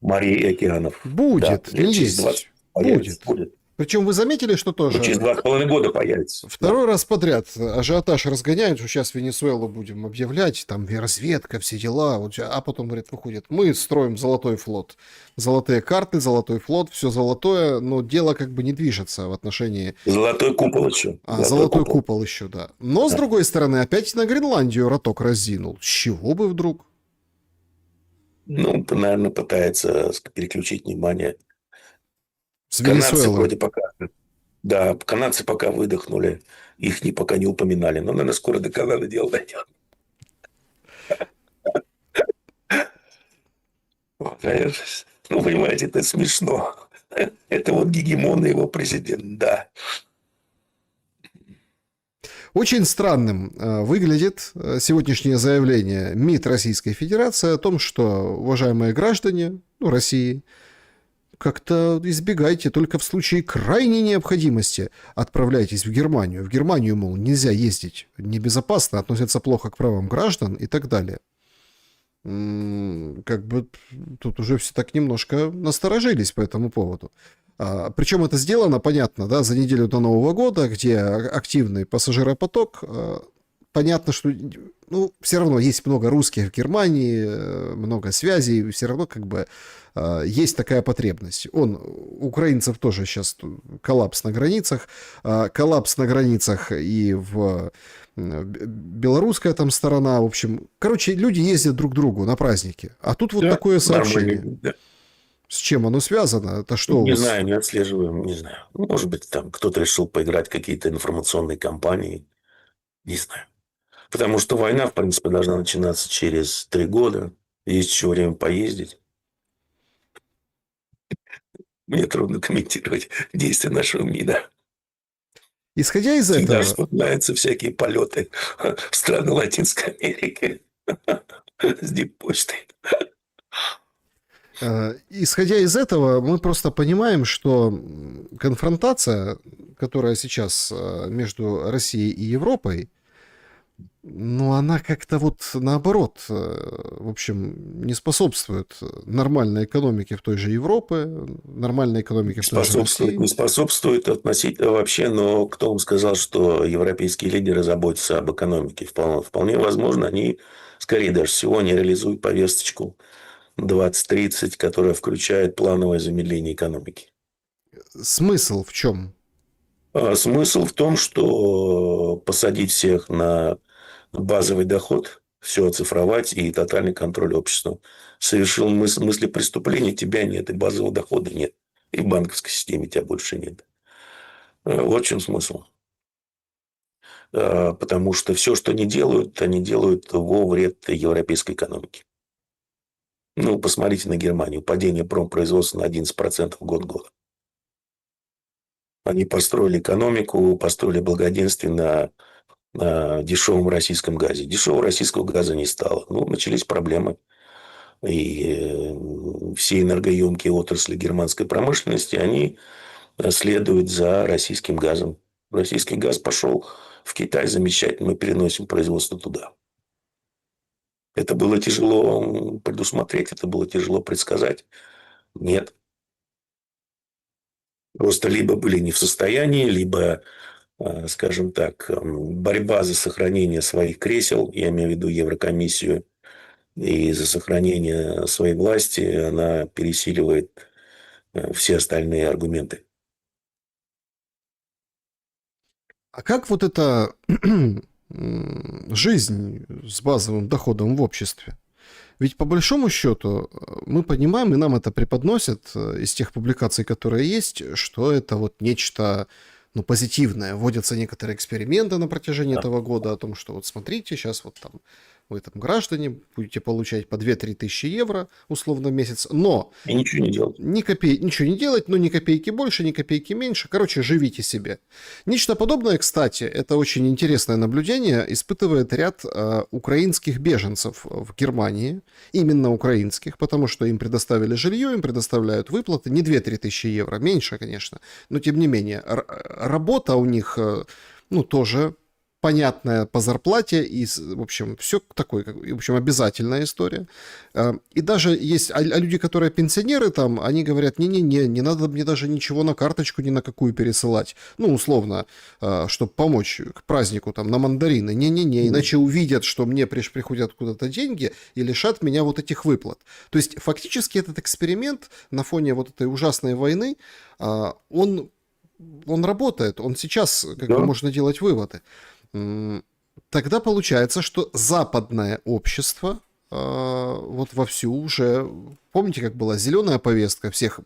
морей и океанов. Да, будет, лет не через 20 есть, появится. будет. Причем вы заметили, что Ну, через тоже 2,5 года появится. Да. второй раз подряд ажиотаж разгоняют, что сейчас Венесуэлу будем объявлять, там и разведка, все дела, вот, а потом, говорит, выходит, мы строим золотой флот, золотые карты, золотой флот, все золотое, но дело как бы не движется в отношении... Золотой купол еще. Золотой купол еще, да. Но, с Да. другой стороны, опять на Гренландию роток разинул. С чего бы вдруг? Ну, наверное, пытается переключить внимание. С Канадцы Венесуэлы. вроде пока... Да, канадцы пока выдохнули. Их пока не упоминали. Но, наверное, скоро до Канады дело дойдет. Ну, понимаете, это смешно. Это вот гегемон и его президент, да. Очень странным выглядит сегодняшнее заявление МИД Российской Федерации о том, что, уважаемые граждане, ну, России, как-то избегайте, только в случае крайней необходимости отправляйтесь в Германию. В Германию, мол, нельзя ездить, небезопасно, относятся плохо к правам граждан и так далее. Как бы тут уже все так немножко насторожились по этому поводу. Причем это сделано, понятно, да, за неделю до Нового года, где активный пассажиропоток. Понятно, что, ну, все равно есть много русских в Германии, много связей, все равно как бы есть такая потребность. Украинцев тоже сейчас коллапс на границах и в белорусская там сторона, в общем. Короче, люди ездят друг к другу на праздники. А тут вот Да, такое сообщение. нормально, да. С чем оно связано? Это что у Не вас? знаю, не отслеживаем, не знаю. Может быть, там кто-то решил поиграть в какие-то информационные кампании. Не знаю. Потому что война, в принципе, должна начинаться через 3 года. Есть еще время поездить. Мне трудно комментировать действия нашего МИДа. Исходя из Всегда этого, вспоминаются всякие полеты в страны Латинской Америки с диппочтой. исходя из этого, мы просто понимаем, что конфронтация, которая сейчас между Россией и Европой, ну, она как-то вот наоборот, в общем, не способствует нормальной экономике в той же Европе, нормальной экономике в той же Способствует, России. не способствует относительно вообще, но кто вам сказал, что европейские лидеры заботятся об экономике? Вполне возможно, они, скорее даже всего, не реализуют повесточку 2030, которая включает плановое замедление экономики. Смысл в чем? Смысл в том, что посадить всех на базовый доход, все оцифровать и тотальный контроль общества. Совершил мысли преступления, тебя нет, и базового дохода нет. И в банковской системе тебя больше нет. Вот в чем смысл. Потому что все, что они делают во вред европейской экономике. Ну, посмотрите на Германию. Падение промпроизводства на 11% год года. Они построили экономику, построили благоденствие на дешевом российском газе. Дешевого российского газа не стало. Ну, начались проблемы. И все энергоемкие отрасли германской промышленности, они следуют за российским газом. Российский газ пошел в Китай, замечательно, мы переносим производство туда. Это было тяжело предусмотреть, это было тяжело предсказать. Нет. Просто либо были не в состоянии, либо, скажем так, борьба за сохранение своих кресел, я имею в виду Еврокомиссию, и за сохранение своей власти, она пересиливает все остальные аргументы. А как вот эта жизнь с базовым доходом в обществе? Ведь по большому счету мы понимаем, и нам это преподносят из тех публикаций, которые есть, что это вот нечто, ну, позитивное. Вводятся некоторые эксперименты на протяжении этого года о том, что вот смотрите, сейчас вот там вы там граждане будете получать по 2-3 тысячи евро условно в месяц, но И ничего не делать. ничего не делать, но ни копейки больше, ни копейки меньше. Короче, живите себе. Нечто подобное, кстати, это очень интересное наблюдение, испытывает ряд украинских беженцев в Германии. Именно украинских, потому что им предоставили жилье, им предоставляют выплаты. Не 2-3 тысячи евро, меньше, конечно. Но, тем не менее, работа у них, ну, тоже понятная по зарплате, и, в общем, все такое, в общем, обязательная история. И даже есть люди, которые пенсионеры там, они говорят, не надо мне даже ничего на карточку ни на какую пересылать. Ну, условно, чтобы помочь к празднику там на мандарины. Не, иначе увидят, что мне приходят куда-то деньги и лишат меня вот этих выплат. То есть, фактически, этот эксперимент на фоне вот этой ужасной войны, он работает, он сейчас, как бы, можно делать выводы. Тогда получается, что западное общество вот вовсю уже... Помните, как была зеленая повестка? Всех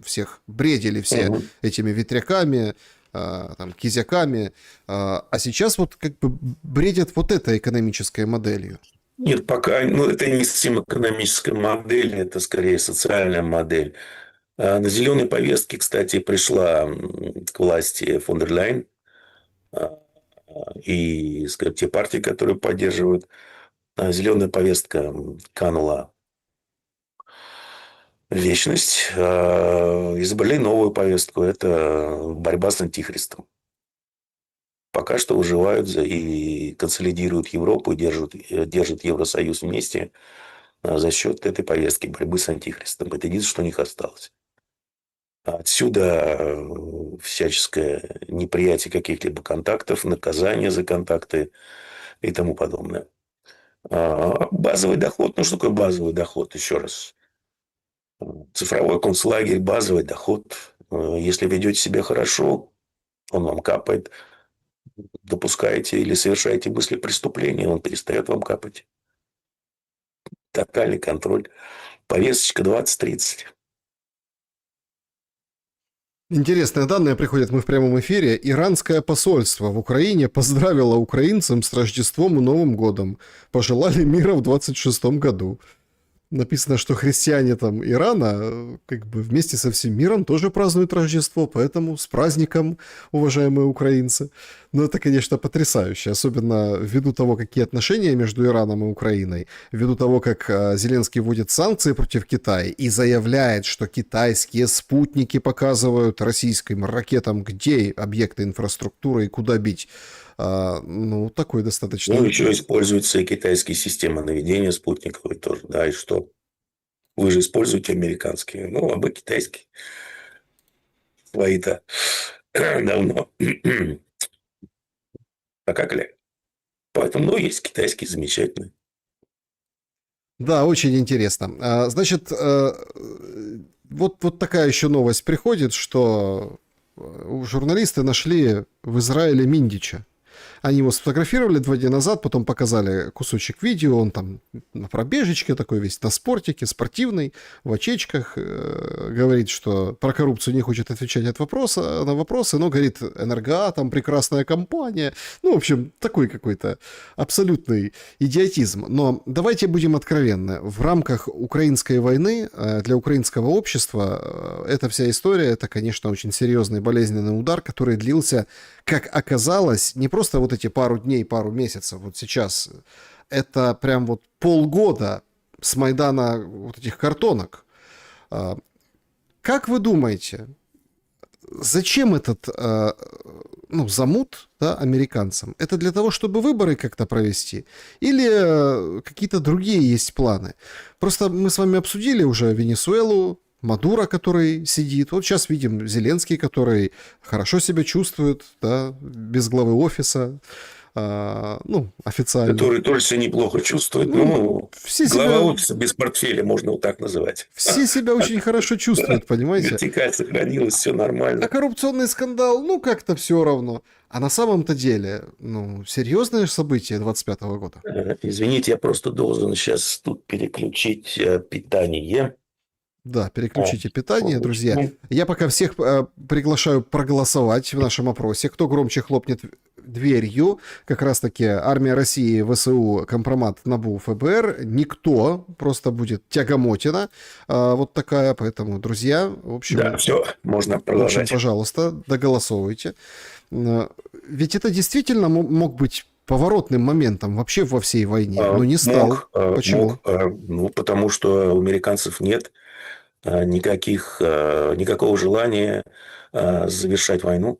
бредили все этими ветряками, там, кизяками. А сейчас вот как бы бредят вот этой экономической моделью. Нет, пока, ну, это не совсем экономическая модель, это скорее социальная модель. На зеленой повестке, кстати, пришла к власти фон дер Ляйен и, скажем, те партии, которые поддерживают. Зеленая повестка канула в вечность. Изобрели новую повестку. Это борьба с антихристом. Пока что выживают и консолидируют Европу, и держат Евросоюз вместе за счет этой повестки борьбы с антихристом. Это единственное, что у них осталось. Отсюда всяческое неприятие каких-либо контактов, наказание за контакты и тому подобное. Базовый доход. Ну, что такое базовый доход? Еще раз. Цифровой концлагерь, базовый доход. Если ведете себя хорошо, он вам капает. Допускаете или совершаете мысли преступления, он перестает вам капать. Тотальный контроль. Повесточка 20-30. Интересные данные приходят мы в прямом эфире. Иранское посольство в Украине поздравило украинцам с Рождеством и Новым годом. Пожелали мира в 26-м году. Написано, что христиане там Ирана как бы вместе со всем миром тоже празднуют Рождество, поэтому с праздником, уважаемые украинцы. Но это, конечно, потрясающе, особенно ввиду того, какие отношения между Ираном и Украиной, ввиду того, как Зеленский вводит санкции против Китая и заявляет, что китайские спутники показывают российским ракетам, где объекты инфраструктуры и куда бить. Ну, такой достаточно... Ну, еще используются и китайские системы наведения спутниковые тоже. Да, и что? Вы же используете американские. Ну, а мы китайские. Свои-то давно. А как ли? Поэтому, ну, есть китайские замечательные. Да, очень интересно. Значит, вот такая еще новость приходит, что журналисты нашли в Израиле Миндича. Они его сфотографировали 2 дня назад, потом показали кусочек видео, он там на пробежечке такой весь, на спортике, спортивный, в очечках, говорит, что про коррупцию не хочет отвечать на вопросы, но говорит, Энергоатом, прекрасная компания. Ну, в общем, такой какой-то абсолютный идиотизм. Но давайте будем откровенны. В рамках украинской войны для украинского общества эта вся история, это, конечно, очень серьезный болезненный удар, который длился, как оказалось, не просто вот эти пару дней, пару месяцев, вот сейчас, это прям вот полгода с Майдана вот этих картонок. Как вы думаете, зачем этот ну, замут, да, американцам? Это для того, чтобы выборы как-то провести? Или какие-то другие есть планы? Просто мы с вами обсудили уже Венесуэлу, Мадуро, который сидит. Вот сейчас видим Зеленский, который хорошо себя чувствует, да, без главы офиса, ну, официально. Который тоже себя неплохо чувствует. Ну, Ну, все глава себя, офиса без портфеля, можно вот так называть. все себя очень хорошо чувствуют, понимаете? Вертикаль сохранилась, все А нормально. коррупционный скандал, ну, как-то все равно. А на самом-то деле, ну, серьезное событие 25-го года. Извините, я просто должен сейчас тут переключить питание. Да, А, переключите питание, друзья. секундочку. Я пока всех приглашаю проголосовать в нашем опросе. Кто громче хлопнет дверью, как раз-таки армия России, ВСУ, компромат, НАБУ, ФБР, никто, просто будет тягомотина вот такая. Поэтому, друзья, Да, все, можно в общем, продолжать. пожалуйста, доголосовывайте. Ведь это действительно мог быть поворотным моментом вообще во всей войне, но не стал. Почему? Ну, потому что у американцев нет никакого желания завершать войну.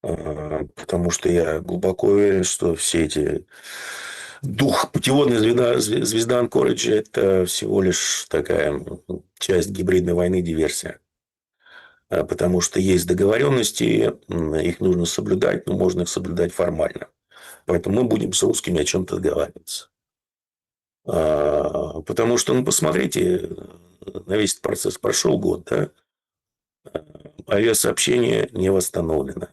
Потому что я глубоко уверен, что все эти путеводная звезда Анкориджа – это всего лишь такая часть гибридной войны, диверсия. Потому что есть договоренности, их нужно соблюдать, но можно их соблюдать формально. Поэтому мы будем с русскими о чем-то договариваться. Потому что, ну, посмотрите, на весь этот процесс прошел год, да? Авиасообщение не восстановлено.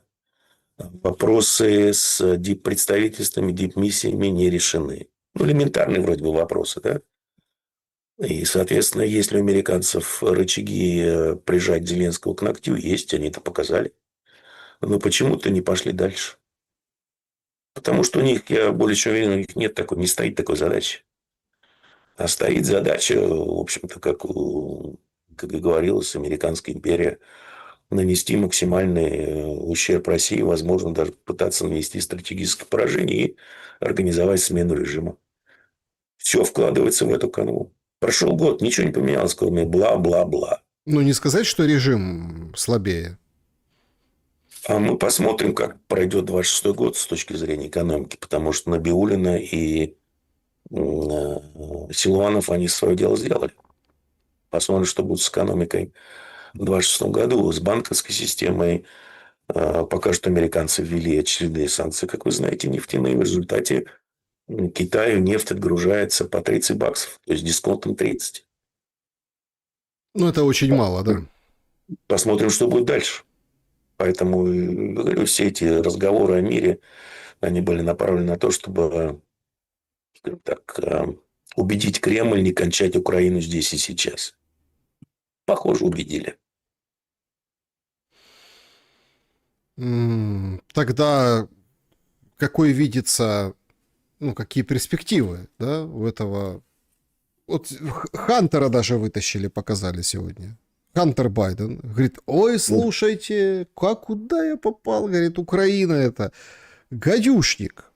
Вопросы с диппредставительствами, дипмиссиями не решены. Ну, элементарные вроде бы вопросы, да? И, соответственно, если у американцев рычаги прижать Зеленского к ногтю, есть, они это показали. Но почему-то не пошли дальше. Потому что у них, я более чем уверен, у них не стоит такой задачи. А стоит задача, в общем-то, как и говорилось, американская империя нанести максимальный ущерб России, возможно, даже пытаться нанести стратегическое поражение и организовать смену режима. Все вкладывается в эту канву. Прошел год, ничего не поменялось, кроме бла-бла-бла. Ну, не сказать, что режим слабее. А мы посмотрим, как пройдет 26-й год с точки зрения экономики, потому что Набиуллина и Силуанов, они свое дело сделали. Посмотрим, что будет с экономикой в 26 году, с банковской системой. Пока что американцы ввели очередные санкции, как вы знаете, нефтяные. В результате Китаю нефть отгружается по 30 баксов, то есть дисконтом 30. Ну, это очень мало, да. Посмотрим, что будет дальше. Поэтому, говорю, все эти разговоры о мире, они были направлены на то, чтобы, скажем так, убедить Кремль не кончать Украину здесь и сейчас. Похоже, убедили. Тогда какой видится, ну, какие перспективы, да, у этого... Вот Хантера даже вытащили, показали сегодня. Хантер Байден говорит: ой, слушайте, куда я попал? Говорит, Украина это гадюшник.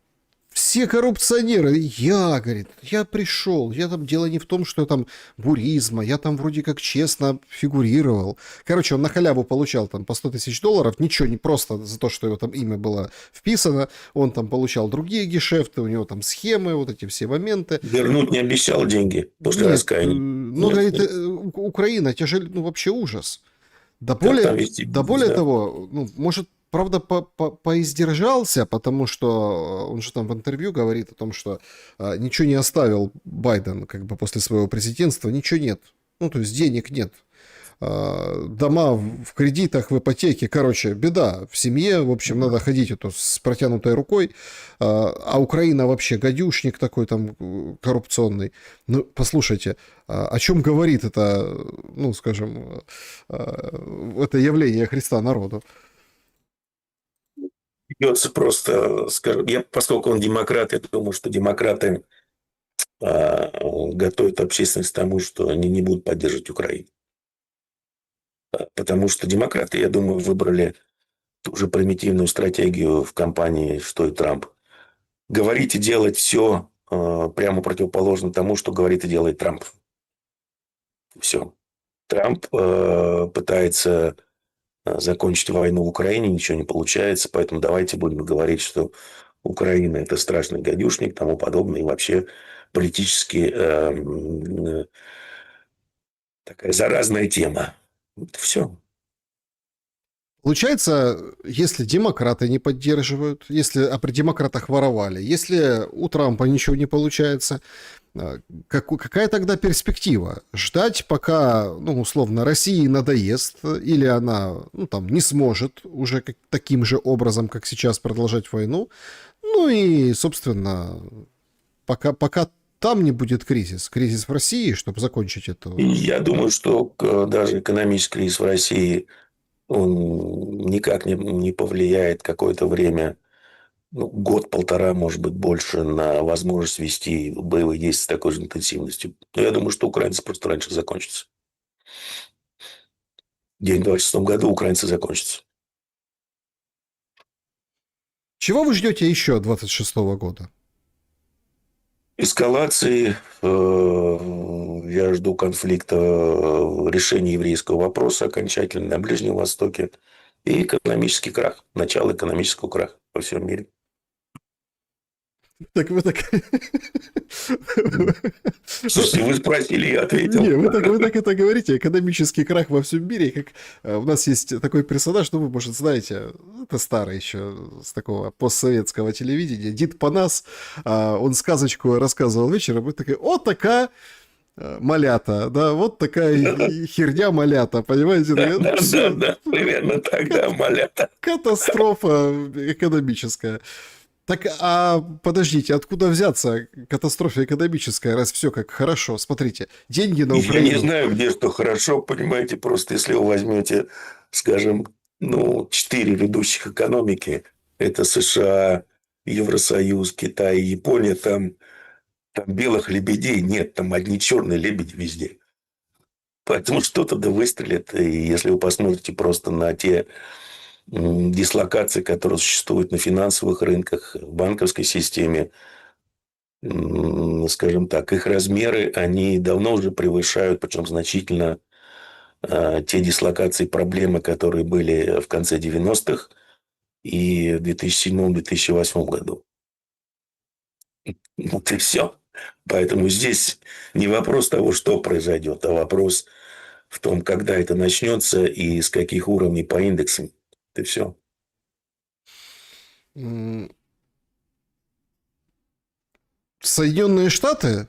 Все коррупционеры. Говорит, я пришел. Я там, дело не в том, что я там буризма. Я там вроде как честно фигурировал. Короче, он на халяву получал там по 100 тысяч долларов. Ничего, не просто за то, что его там имя было вписано. Он там получал другие гешефты. У него там схемы, вот эти все моменты. Вернуть не обещал деньги после раскаяния. Ну, Нет, говорит, нет. Украина, тяжелее, ну, вообще ужас. Да Как более, там вести да бизнес, более да? того, ну, может, правда, поиздержался, потому что он же там в интервью говорит о том, что ничего не оставил Байден как бы после своего президентства, ничего нет. Ну, то есть денег нет. Дома в кредитах, в ипотеке, короче, беда в семье, в общем, надо ходить это с протянутой рукой, а Украина вообще гадюшник такой там коррупционный. Ну, послушайте, о чем говорит это, ну, скажем, это явление Христа народу? Придется просто, скажем, поскольку он демократ, я думаю, что демократы готовят общественность к тому, что они не будут поддерживать Украину. Потому что демократы, я думаю, выбрали ту же примитивную стратегию в кампании, что и Трамп. Говорить и делать все прямо противоположно тому, что говорит и делает Трамп. Все. Трамп пытается закончить войну в Украине, ничего не получается, поэтому давайте будем говорить, что Украина – это страшный гадюшник, тому подобное, и вообще политически такая заразная тема. Вот все. Получается, если демократы не поддерживают, если при демократах воровали, если у Трампа ничего не получается, какая тогда перспектива? Ждать, пока, ну, условно, России надоест, или она, ну, там, не сможет уже таким же образом, как сейчас, продолжать войну? Ну и, собственно, пока там не будет кризис в России, чтобы закончить эту... Я думаю, что даже экономический кризис в России, он никак не повлияет какое-то время, ну, год-полтора, может быть, больше на возможность вести боевые действия с такой же интенсивностью. Но я думаю, что украинцы просто раньше закончатся. День в 26 году украинцы закончатся. Чего вы ждете еще от 26 года? Эскалации, я жду конфликта, решения еврейского вопроса окончательно на Ближнем Востоке и экономический крах, начало экономического краха во всем мире. Так вы так... Слушайте, вы спросили, я ответил. Не, вы так это говорите, экономический крах во всем мире, как у нас есть такой персонаж, ну, вы, может, знаете, это старый еще, с такого постсоветского телевидения, Дид Панас, он сказочку рассказывал вечером, и такой, вот такая малята, да, вот такая херня малята, понимаете? Да, примерно так, да, малята. Катастрофа экономическая. Так, а подождите, откуда взяться катастрофе экономической, раз все как хорошо? Смотрите, деньги на Украину... Я не знаю, где что хорошо, понимаете, просто если вы возьмете, скажем, ну, 4 ведущих экономики, это США, Евросоюз, Китай и Япония, там белых лебедей нет, там одни черные лебеди везде. Поэтому что-то да выстрелит. И если вы посмотрите просто на те дислокации, которые существуют на финансовых рынках, в банковской системе, скажем так, их размеры, они давно уже превышают, причем значительно, те дислокации, проблемы, которые были в конце 90-х и в 2007-2008 году. Вот и все. Поэтому здесь не вопрос того, что произойдет, а вопрос в том, когда это начнется и с каких уровней по индексам. Это все. Соединенные Штаты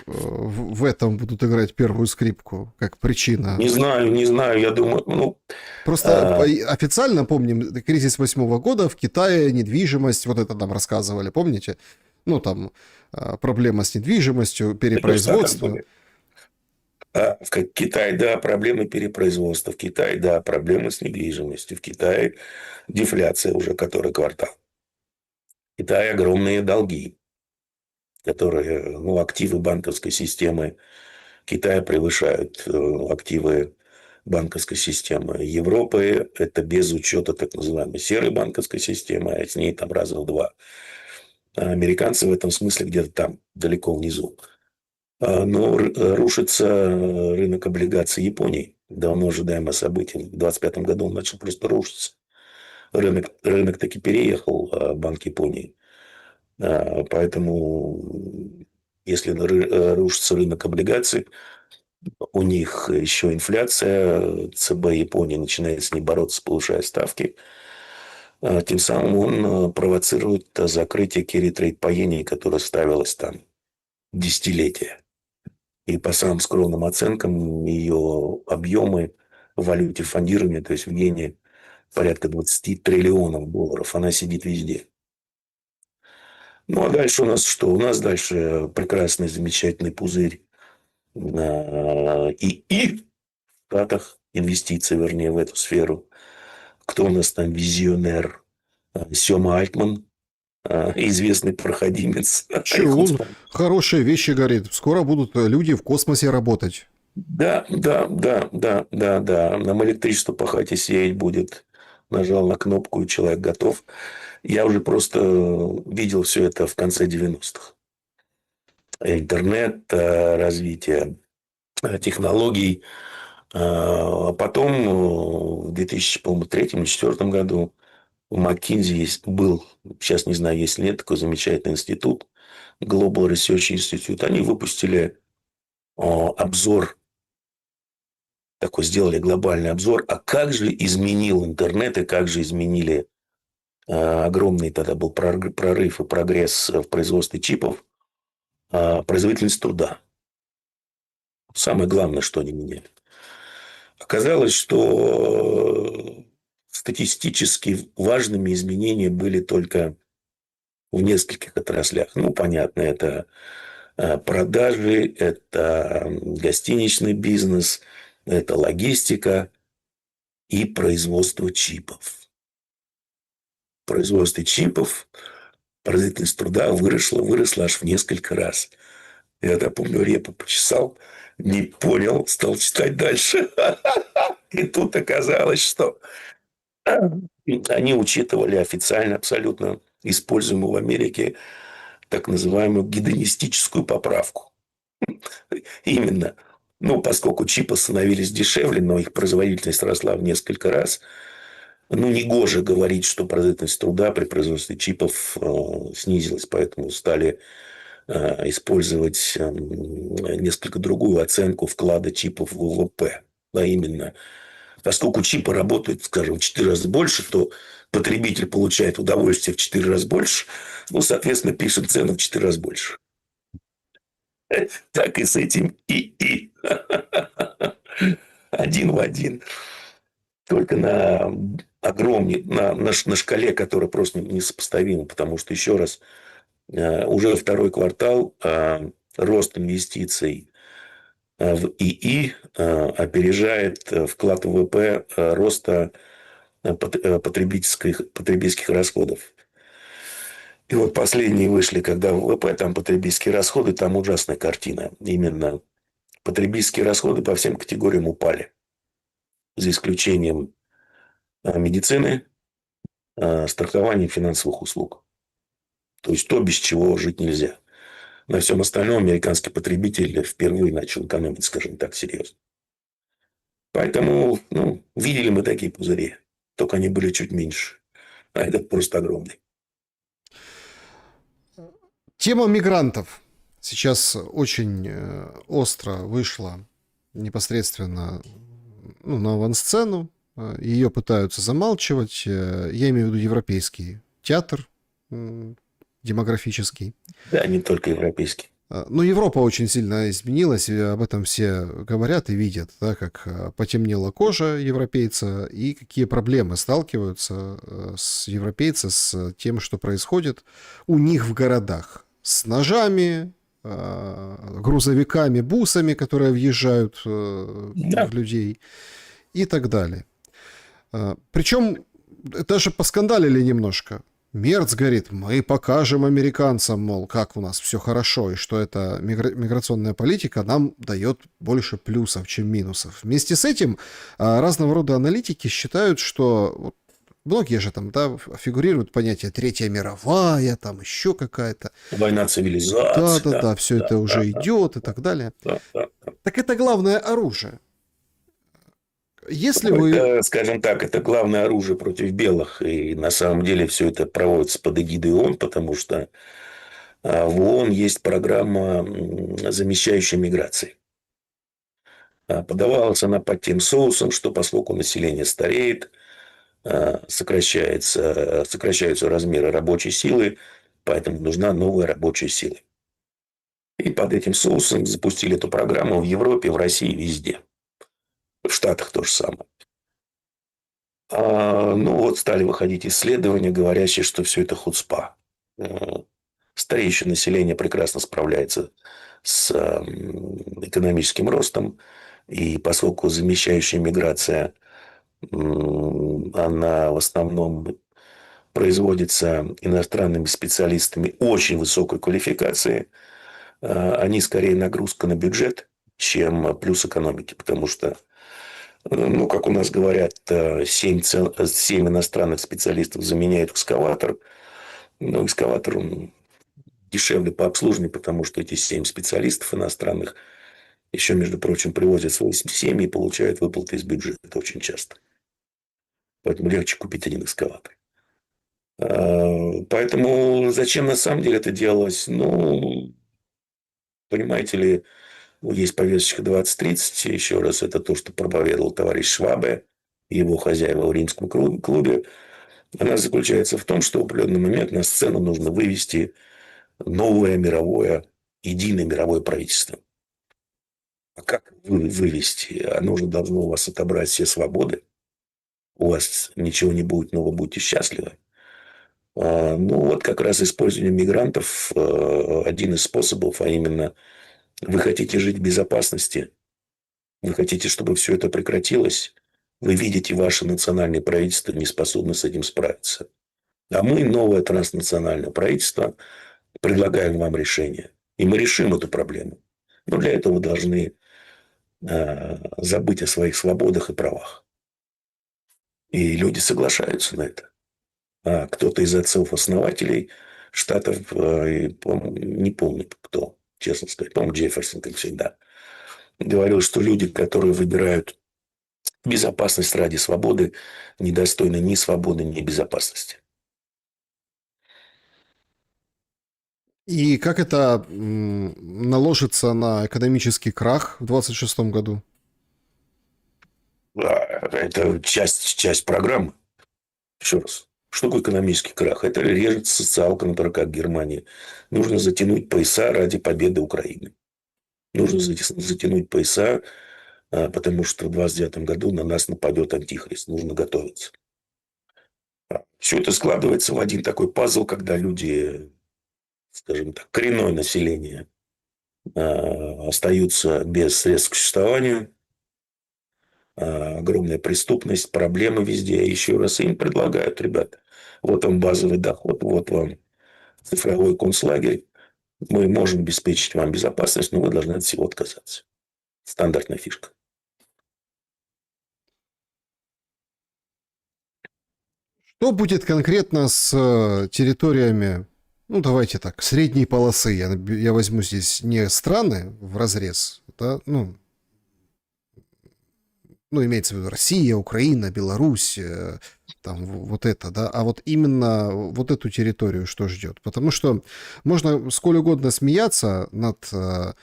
в этом будут играть первую скрипку, как причина. Не знаю, я думаю, ну... Просто официально, помним, кризис 2008 года в Китае, недвижимость, вот это нам рассказывали, помните? Ну, там проблема с недвижимостью, перепроизводство. В Китае, да, проблемы перепроизводства. В Китае, да, проблемы с недвижимостью. В Китае дефляция уже который квартал. В Китае огромные долги, которые, ну, активы банковской системы Китая превышают активы банковской системы Европы. Это без учета так называемой серой банковской системы, а с ней там раза в два. А американцы в этом смысле где-то там, далеко внизу. Но рушится рынок облигаций Японии. Давно ожидаемое событие. В 2025 году он начал просто рушиться. Рынок таки переехал Банк Японии. Поэтому, если рушится рынок облигаций, у них еще инфляция, ЦБ Японии начинает с ней бороться, повышая ставки. Тем самым он провоцирует закрытие carry trade по иене, которое ставилось там десятилетия. И по самым скромным оценкам, ее объемы в валюте фондирования, то есть в иене, порядка 20 триллионов долларов, она сидит везде. Ну, а дальше у нас что? У нас дальше прекрасный, замечательный пузырь и в Штатах инвестиции, вернее, в эту сферу. Кто у нас там визионер? Сёма Альтман, известный проходимец. Чего? Он хорошие вещи говорит. Скоро будут люди в космосе работать. Да. Нам электричество пахать и сеять будет. Нажал на кнопку, и человек готов. Я уже просто видел все это в конце 90-х. Интернет, развитие технологий, А потом в 2003 или 2004 году в МcKinsey был, сейчас не знаю, есть ли нет, такой замечательный институт, Global Research Institute. Они выпустили обзор, такой сделали глобальный обзор, а как же изменил интернет и как же изменили огромный тогда был прорыв и прогресс в производстве чипов, производительность труда. Самое главное, что они меняли. Оказалось, что статистически важными изменения были только в нескольких отраслях. Ну, понятно, это продажи, это гостиничный бизнес, это логистика и производство чипов. В производстве чипов производительность труда выросла аж в несколько раз. Я тогда, помню, репу почесал, не понял, стал читать дальше. И тут оказалось, что они учитывали официально абсолютно используемую в Америке так называемую гедонистическую поправку. Именно. Ну, поскольку чипы становились дешевле, но их производительность росла в несколько раз, ну, негоже говорить, что производительность труда при производстве чипов снизилась, поэтому стали использовать несколько другую оценку вклада чипов в ВВП. А именно, поскольку чипы работают, скажем, в 4 раза больше, то потребитель получает удовольствие в 4 раза больше, ну, соответственно, пишет цену в 4 раза больше. Так и с этим и. Один в один. Только на огромной, на шкале, которая просто несопоставима, потому что, еще раз, уже второй квартал рост инвестиций в ИИ опережает вклад в ВВП роста потребительских расходов. И вот последние вышли, когда ВВП, там потребительские расходы, там ужасная картина. Именно потребительские расходы по всем категориям упали. За исключением медицины, страхования и финансовых услуг. То есть то, без чего жить нельзя. На всем остальном американский потребитель впервые начал экономить, скажем так, серьезно. Поэтому, ну, видели мы такие пузыри. Только они были чуть меньше. А этот просто огромный. Тема мигрантов сейчас очень остро вышла непосредственно на авансцену. Ее пытаются замалчивать. Я имею в виду европейский театр демографический. Да, не только европейский. Но Европа очень сильно изменилась, и об этом все говорят и видят, да, как потемнела кожа европейца и какие проблемы сталкиваются с европейцы с тем, что происходит у них в городах. С ножами, грузовиками, бусами, которые въезжают в людей и так далее. Причем даже поскандалили немножко. Мерц говорит, мы покажем американцам, мол, как у нас все хорошо, и что эта миграционная политика нам дает больше плюсов, чем минусов. Вместе с этим разного рода аналитики считают, что многие же там, да, фигурируют понятие «Третья мировая», там еще какая-то. Война цивилизаций. Да, все это уже идет и так далее. Так это главное оружие. Если вы... Скажем так, это главное оружие против белых. И на самом деле все это проводится под эгидой ООН, потому что в ООН есть программа замещающей миграции. Подавалась она под тем соусом, что поскольку население стареет, сокращаются размеры рабочей силы, поэтому нужна новая рабочая сила. И под этим соусом запустили эту программу в Европе, в России, везде. В Штатах то же самое. Ну вот стали выходить исследования, говорящие, что все это хуцпа. Стареющее население прекрасно справляется с экономическим ростом. И поскольку замещающая миграция, она в основном производится иностранными специалистами очень высокой квалификации, они скорее нагрузка на бюджет, чем плюс экономики. Потому что, ну, как у нас говорят, 7 иностранных специалистов заменяют экскаватор. Но экскаватор дешевле по обслуживанию, потому что эти 7 специалистов иностранных Еще, между прочим, привозят свои семьи и получают выплаты из бюджета очень часто. Поэтому легче купить один экскаватор. Поэтому зачем на самом деле это делалось? Ну, понимаете ли, есть повесточка 2030. Еще раз, это то, что проповедовал товарищ Швабе и его хозяева в римском клубе. Она заключается в том, что в определенный момент на сцену нужно вывести новое мировое, единое мировое правительство. А как вывести? Оно же должно у вас отобрать все свободы. У вас ничего не будет, но вы будете счастливы. Ну, вот как раз использование мигрантов один из способов, а именно вы хотите жить в безопасности, вы хотите, чтобы все это прекратилось, вы видите, ваше национальное правительство не способно с этим справиться. А мы, новое транснациональное правительство, предлагаем вам решение. И мы решим эту проблему. Но для этого вы должны забыть о своих свободах и правах. И люди соглашаются на это. А кто-то из отцов-основателей штатов, не помню кто, честно сказать, по-моему, Джефферсон, как всегда, говорил, что люди, которые выбирают безопасность ради свободы, недостойны ни свободы, ни безопасности. И как это наложится на экономический крах в 2026 году? Это часть программы. Еще раз. Что такое экономический крах? Это режет социалка, например, как Германия. Нужно затянуть пояса ради победы Украины. Нужно затянуть пояса, потому что в 29 году на нас нападет антихрист. Нужно готовиться. Все это складывается в один такой пазл, когда люди, скажем так, коренное население остаются без средств к существованию, огромная преступность, проблемы везде. Еще раз им предлагают, ребята, вот вам базовый доход, вот вам цифровой концлагерь, мы можем обеспечить вам безопасность, но вы должны от всего отказаться. Стандартная фишка. Что будет конкретно с территориями, ну давайте так, средней полосы? Я возьму здесь не страны в разрез, да, ну, имеется в виду Россия, Украина, Беларусь, там вот это, да, а вот именно вот эту территорию что ждет? Потому что можно сколь угодно смеяться над там,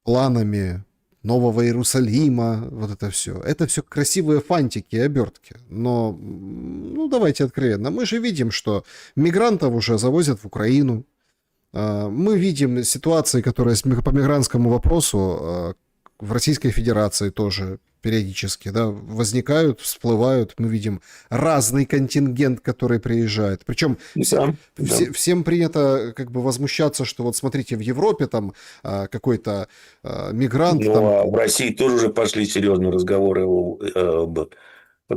планами Нового Иерусалима, вот это все. Это все красивые фантики и обертки. Но, ну, давайте откровенно, мы же видим, что мигрантов уже завозят в Украину. Мы видим ситуации, которые по мигрантскому вопросу в Российской Федерации тоже периодически, да, возникают, всплывают. Мы видим разный контингент, который приезжает. Причем всем принято как бы возмущаться, что вот смотрите, в Европе там какой-то мигрант... Ну, там... а в России тоже уже пошли серьезные разговоры об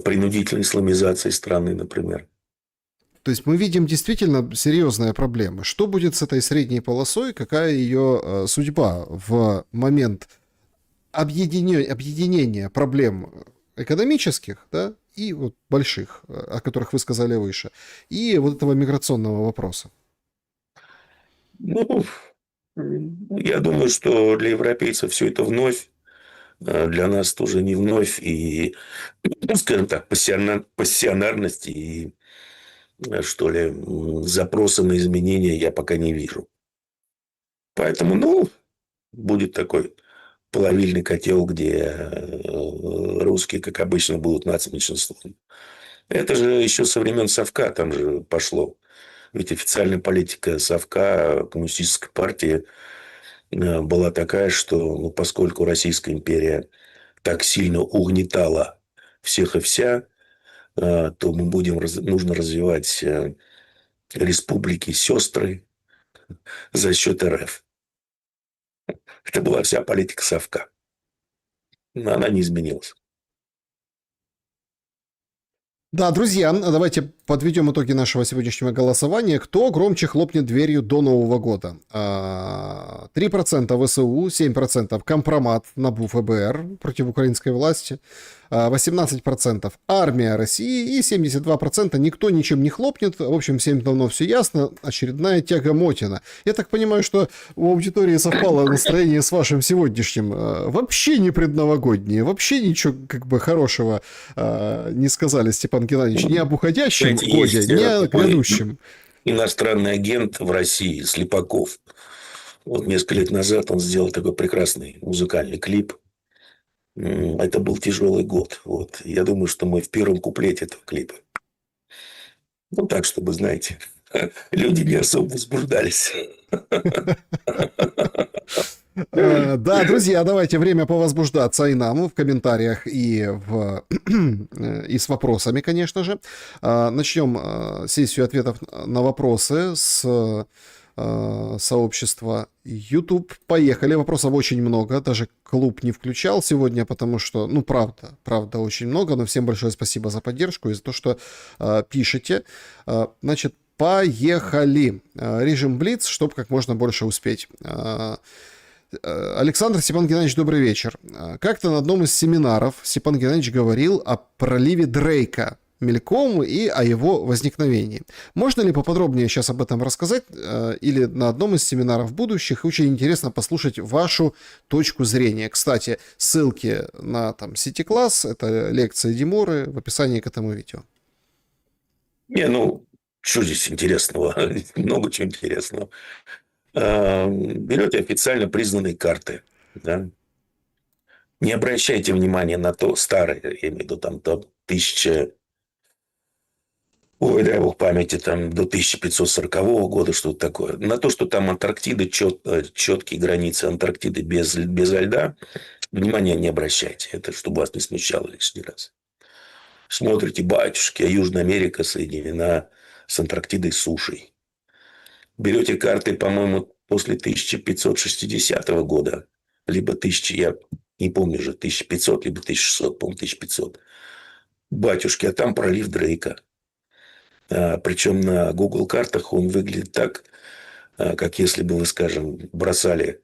принудительной исламизации страны, например. То есть мы видим действительно серьезные проблемы. Что будет с этой средней полосой, какая ее судьба в момент объединения проблем экономических, да, и вот больших, о которых вы сказали выше, и вот этого миграционного вопроса? Ну, я думаю, что для европейцев все это вновь, для нас тоже не вновь, и, ну, скажем так, пассионарности и, что ли, запроса на изменения я пока не вижу. Поэтому, ну, будет такой плавильный котел, где русские, как обычно, будут нацменьшинством. Это же еще со времен Совка там же пошло. Ведь официальная политика Совка, коммунистической партии, была такая, что, ну, поскольку Российская империя так сильно угнетала всех и вся, то мы нужно развивать республики, сестры за счет РФ. Это была вся политика Совка. Но она не изменилась. Да, друзья, давайте подведем итоги нашего сегодняшнего голосования. Кто громче хлопнет дверью до Нового года? 3% ВСУ, 7% компромат НАБУ ФБР против украинской власти, 18% армия России и 72% никто ничем не хлопнет. В общем, всем давно все ясно. Очередная тягомотина. Я так понимаю, что у аудитории совпало настроение с вашим сегодняшним. Вообще не предновогоднее, вообще ничего как бы хорошего не сказали, Степан Геннадьевич, ни об уходящем Знаете, годе, есть ни о такой грядущем. иностранный агент в России, Слепаков. Вот несколько лет назад он сделал такой прекрасный музыкальный клип. Это был тяжелый год. Вот. Я думаю, что мы в первом куплете этого клипа. Ну, так, чтобы, знаете, люди не особо возбуждались. Да, друзья, давайте время повозбуждаться и нам в комментариях, и с вопросами, конечно же. Начнем сессию ответов на вопросы с сообщества YouTube. Поехали. Вопросов очень много. Даже клуб не включал сегодня, потому что, ну, правда очень много. Но всем большое спасибо за поддержку и за то, что пишете. Значит, поехали. Режим Блиц, чтобы как можно больше успеть. Александр, Степан Геннадьевич, добрый вечер. Как-то на одном из семинаров Степан Геннадьевич говорил о проливе Дрейка мельком и о его возникновении. Можно ли поподробнее сейчас об этом рассказать или на одном из семинаров будущих? Очень интересно послушать вашу точку зрения. Кстати, ссылки на там Сити-класс, это лекция Димуры в описании к этому видео. Не, ну, что здесь интересного? Много чего интересного. Берете официально признанные карты, да? Не обращайте внимания на то старое, я имею в виду там до 1000, ой, дай бог памяти, там до 1540 года, что-то такое. На то, что там Антарктида, четкие границы Антарктиды без льда, внимания не обращайте. Это чтобы вас не смущало лишний раз. Смотрите, батюшки, а Южная Америка соединена с Антарктидой сушей. Берете карты, по-моему, после 1560 года, либо 1000, я не помню же, 1500, либо 1600, по-моему, 1500. Батюшки, а там пролив Дрейка. Причем на Google картах он выглядит так, как если бы вы, скажем, бросали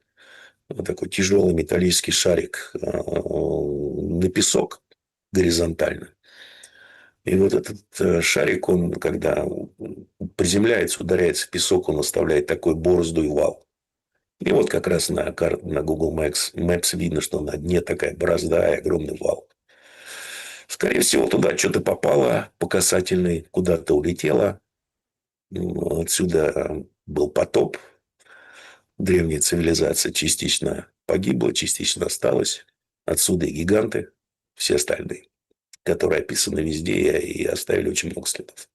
вот такой тяжелый металлический шарик на песок горизонтально. И вот этот шарик, он, когда приземляется, ударяется в песок, он оставляет такой борозду и вал. И вот как раз на Google Maps видно, что на дне такая борозда и огромный вал. Скорее всего, туда что-то попало по касательной, куда-то улетело. Отсюда был потоп. Древняя цивилизация частично погибла, частично осталась. Отсюда и гиганты, все остальные, которые описаны везде и оставили очень много следов.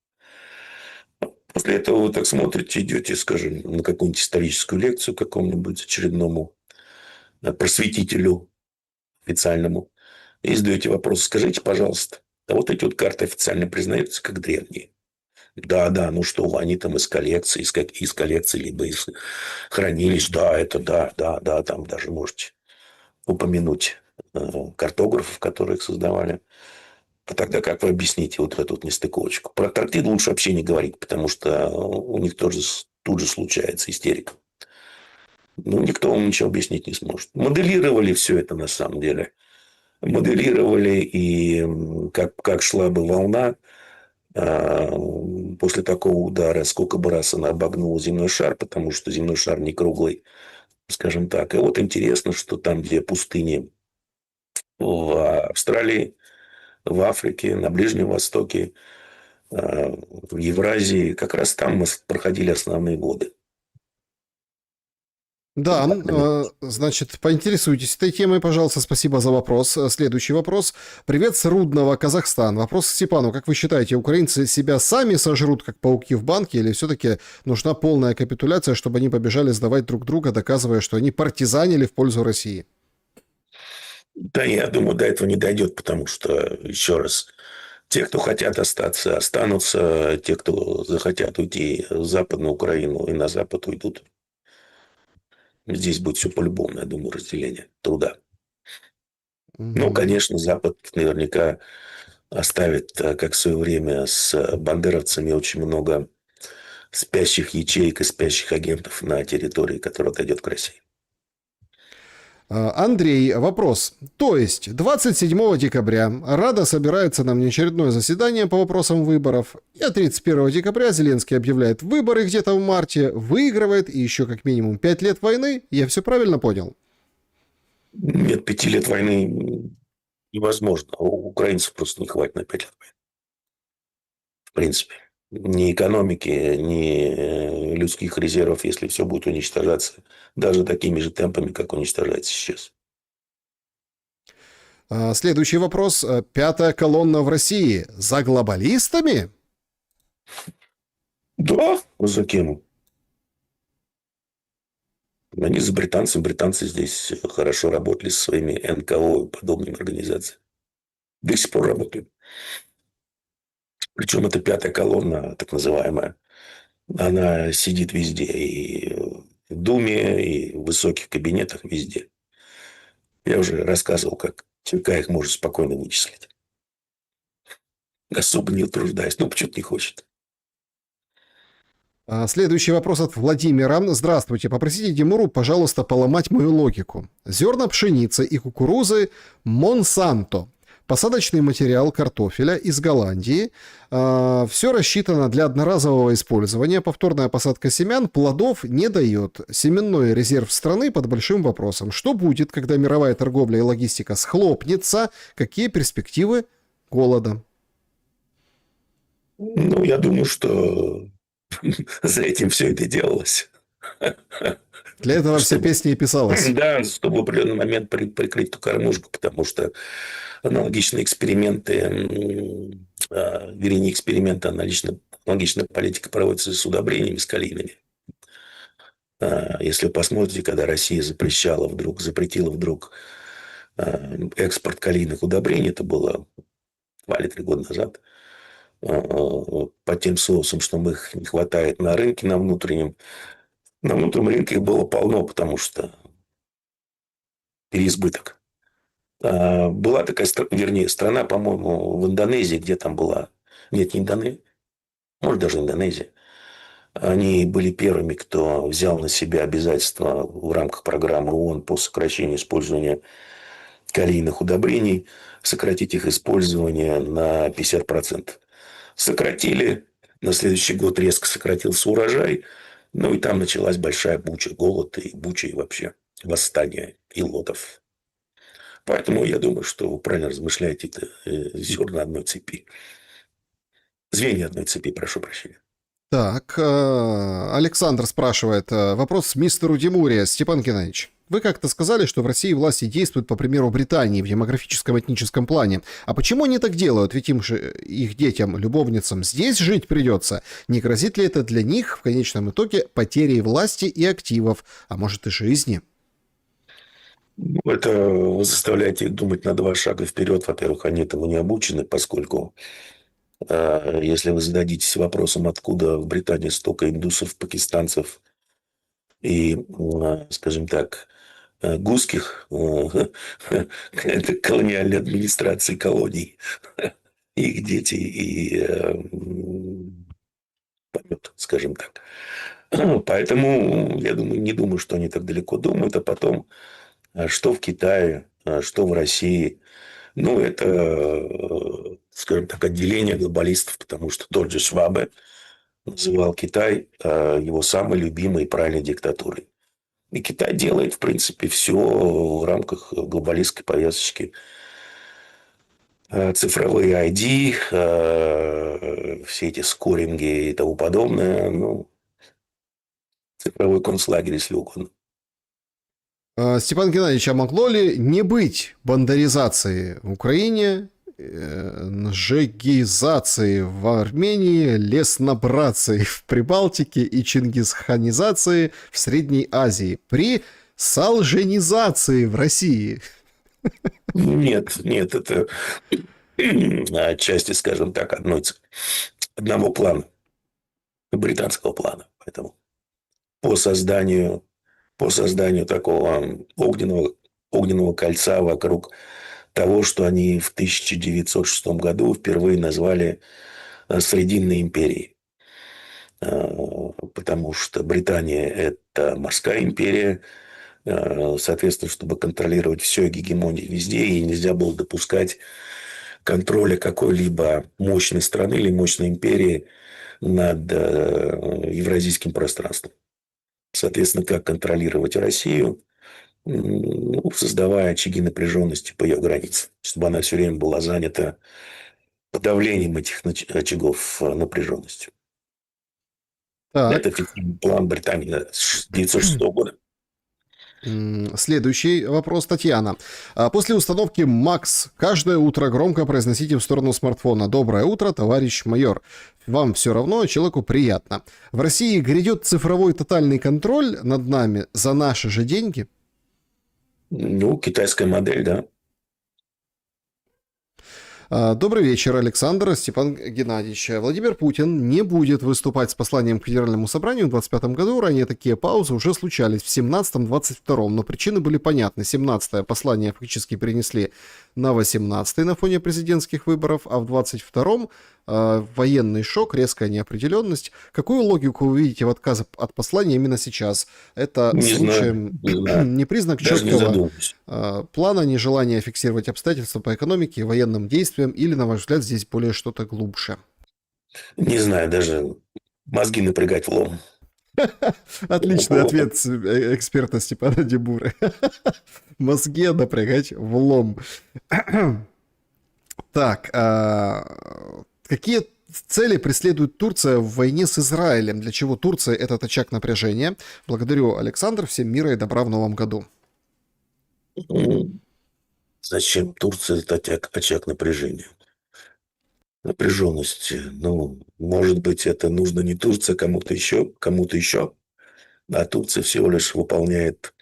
После этого вы так смотрите, идете, скажем, на какую-нибудь историческую лекцию какому-нибудь очередному просветителю официальному и задаете вопрос: скажите, пожалуйста, а вот эти вот карты официально признаются как древние? Да, ну что, они там из коллекции, из коллекции, либо из хранилищ. Да, это да, там даже можете упомянуть картографов, которые их создавали. А тогда как вы объясните вот эту вот нестыковочку? Про Антарктиду лучше вообще не говорить, потому что у них тоже тут же случается истерика. Ну, никто вам ничего объяснить не сможет. Моделировали все это на самом деле. Моделировали, и как шла бы волна после такого удара, сколько бы раз она обогнула земной шар, потому что земной шар не круглый, скажем так. И вот интересно, что там, где пустыни в Австралии, в Африке, на Ближнем Востоке, в Евразии, как раз там мы проходили основные годы. Да, значит, поинтересуйтесь этой темой, пожалуйста. Спасибо за вопрос. Следующий вопрос. Привет с Рудного, Казахстан. Вопрос к Степану. Как вы считаете, украинцы себя сами сожрут, как пауки в банке, или все-таки нужна полная капитуляция, чтобы они побежали сдавать друг друга, доказывая, что они партизанили в пользу России? Да, я думаю, до этого не дойдет, потому что, еще раз, те, кто хотят остаться, останутся. Те, кто захотят уйти в Западную Украину и на Запад уйдут. Здесь будет все по-любому, я думаю, разделение труда. Ну, конечно, Запад наверняка оставит, как в свое время с бандеровцами, очень много спящих ячеек и спящих агентов на территории, которая отойдет к России. Андрей, вопрос. То есть 27 декабря Рада собирается на внеочередное заседание по вопросам выборов, а 31 декабря Зеленский объявляет выборы где-то в марте, выигрывает, и еще как минимум 5 лет войны. Я все правильно понял? Нет, 5 лет войны невозможно. У украинцев просто не хватит на 5 лет войны. В принципе. Ни экономики, ни людских резервов, если все будет уничтожаться даже такими же темпами, как уничтожается сейчас. Следующий вопрос. Пятая колонна в России. За глобалистами? Да, за кем? Они за британцами. Британцы здесь хорошо работали со своими НКО и подобными организациями. До сих пор работают. Причем эта пятая колонна, так называемая, она сидит везде. И в Думе, и в высоких кабинетах, везде. Я уже рассказывал, как ЧК их может спокойно вычислить. Особо не утруждаясь. Ну, почему-то не хочет. Следующий вопрос от Владимира. Здравствуйте. Попросите Димуру, пожалуйста, поломать мою логику. Зерна пшеницы и кукурузы Монсанто. Посадочный материал картофеля из Голландии. Все рассчитано для одноразового использования. Повторная посадка семян плодов не дает. Семенной резерв страны под большим вопросом. Что будет, когда мировая торговля и логистика схлопнется? Какие перспективы голода? Ну, я думаю, что за этим все это делалось. Для этого вся Чтобы, песня и писалась. да, чтобы в определенный момент прикрыть эту кормушку, потому что аналогичные эксперименты, вернее, не эксперименты, аналогичная политика проводится с удобрениями, с калийными. Если вы посмотрите, когда Россия запретила вдруг экспорт калийных удобрений, это было 2 или 3 года назад, по тем соусам, что их не хватает на рынке, на внутреннем. На внутреннем рынке их было полно, потому что переизбыток. Была такая, вернее, страна, по-моему, в Индонезии, где там была... Нет, не Индонезия. Может, даже Индонезия. Они были первыми, кто взял на себя обязательства в рамках программы ООН по сокращению использования калийных удобрений, сократить их использование на 50%. Сократили. На следующий год резко сократился урожай. Ну, и там началась большая буча, голод и буча, и вообще восстание илотов. Поэтому я думаю, что вы правильно размышляете, это зерна одной цепи. Звенья одной цепи, прошу прощения. Так, Александр спрашивает, вопрос мистеру Димуре. Степан Геннадьевич, вы как-то сказали, что в России власти действуют по примеру Британии в демографическом этническом плане. А почему они так делают? Ведь им же, их детям, любовницам здесь жить придется. Не грозит ли это для них в конечном итоге потерей власти и активов, а может и жизни? Ну, это вы заставляете их думать на 2 шага вперед. Во-первых, они этому не обучены, поскольку если вы зададитесь вопросом, откуда в Британии столько индусов, пакистанцев и, скажем так, гусских, это колониальной администрации колоний, их дети и помет, скажем так. Поэтому я думаю, не думаю, что они так далеко думают, а потом, что в Китае, что в России. Ну, это, скажем так, отделение глобалистов, потому что тот же Швабе называл Китай его самой любимой и правильной диктатурой. И Китай делает, в принципе, все в рамках глобалистской повесточки. Цифровые ID, все эти скоринги и тому подобное. Ну, цифровой концлагерь, если угодно. Степан Геннадьевич, а могло ли не быть бандеризации в Украине, нжегизации в Армении, леснобрации в Прибалтике и чингисханизации в Средней Азии при солженизации в России? Нет, нет, это отчасти, скажем так, одного плана, британского плана. Поэтому по созданию такого огненного кольца вокруг того, что они в 1906 году впервые назвали Срединной империей. Потому что Британия – это морская империя, соответственно, чтобы контролировать все, гегемонию везде, и нельзя было допускать контроля какой-либо мощной страны или мощной империи над евразийским пространством. Соответственно, как контролировать Россию, ну, создавая очаги напряженности по ее границам, чтобы она все время была занята подавлением этих очагов напряженности. Это Так, официальный план Британии с 1906 года. Следующий вопрос, Татьяна. После установки МАКС каждое утро громко произносите в сторону смартфона: «Доброе утро, товарищ майор». Вам все равно, человеку приятно. В России грядет цифровой тотальный контроль над нами за наши же деньги? Ну, китайская модель, да. Добрый вечер, Александр, Степан Геннадьевич. Владимир Путин не будет выступать с посланием к Федеральному собранию в 2025 году. Ранее такие паузы уже случались в 17-22, но причины были понятны. 17-е послание фактически перенесли на 18-й на фоне президентских выборов, а в 22-м военный шок, резкая неопределенность. Какую логику вы видите в отказе от послания именно сейчас? Это Не случаем знаю. не признак Даже не четкого задумываюсь. плана, нежелание фиксировать обстоятельства по экономике и военным действиям, или, на ваш взгляд, здесь более что-то глубже? Не знаю, даже мозги напрягать в лом. Отличный ответ эксперта Степана Дебуры. Мозги напрягать в лом. Так, какие цели преследует Турция в войне с Израилем? Для чего Турция этот очаг напряжения? Благодарю, Александр. Всем мира и добра в новом году. Зачем Турция этот очаг напряжения? Напряженности. Ну, может быть, это нужно не Турция, кому-то еще. А Турция всего лишь выполняет,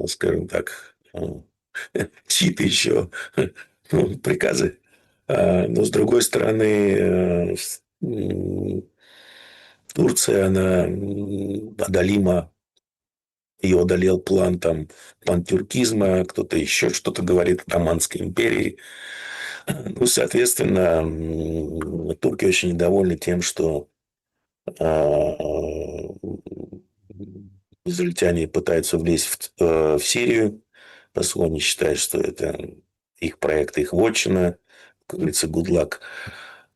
скажем так, чьи-то еще приказы. Но, с другой стороны, Турция, она одолима. Ее одолел план там пантюркизма, кто-то еще что-то говорит о Отоманской империи. Ну, соответственно, турки очень недовольны тем, что израильтяне пытаются влезть в Сирию, поскольку они считают, что это их проект, их вотчина, как говорится, good luck.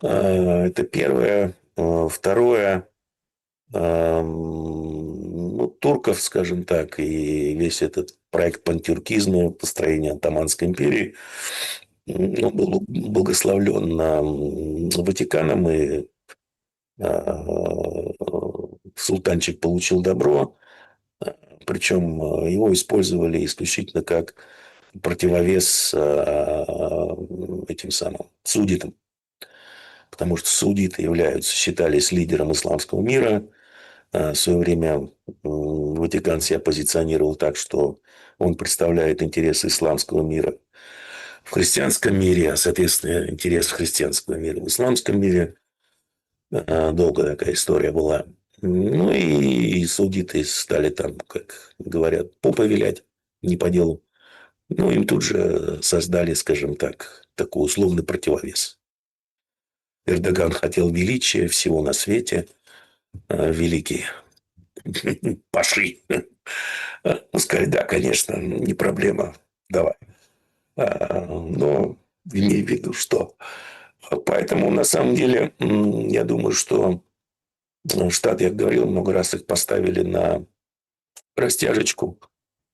Это первое. Второе, ну, турков, скажем так, и весь этот проект пантюркизма, построения Отоманской империи, ну, был благословлен Ватиканом, и султанчик получил добро, причем его использовали исключительно как противовес этим самым судитам, потому что судиты считались лидером исламского мира. В свое время Ватикан себя позиционировал так, что он представляет интересы исламского мира в христианском мире, а, соответственно, интерес христианского мира в исламском мире. Долгая такая история была. Ну, и судиты стали там, как говорят, попой вилять, не по делу. Ну, им тут же создали, скажем так, такой условный противовес. Эрдоган хотел величия всего на свете. Великий паши. Ну, сказали, да, конечно, не проблема, давай. Но имей в виду, что... Поэтому, на самом деле, я думаю, что Штаты, я говорил, много раз их поставили на растяжечку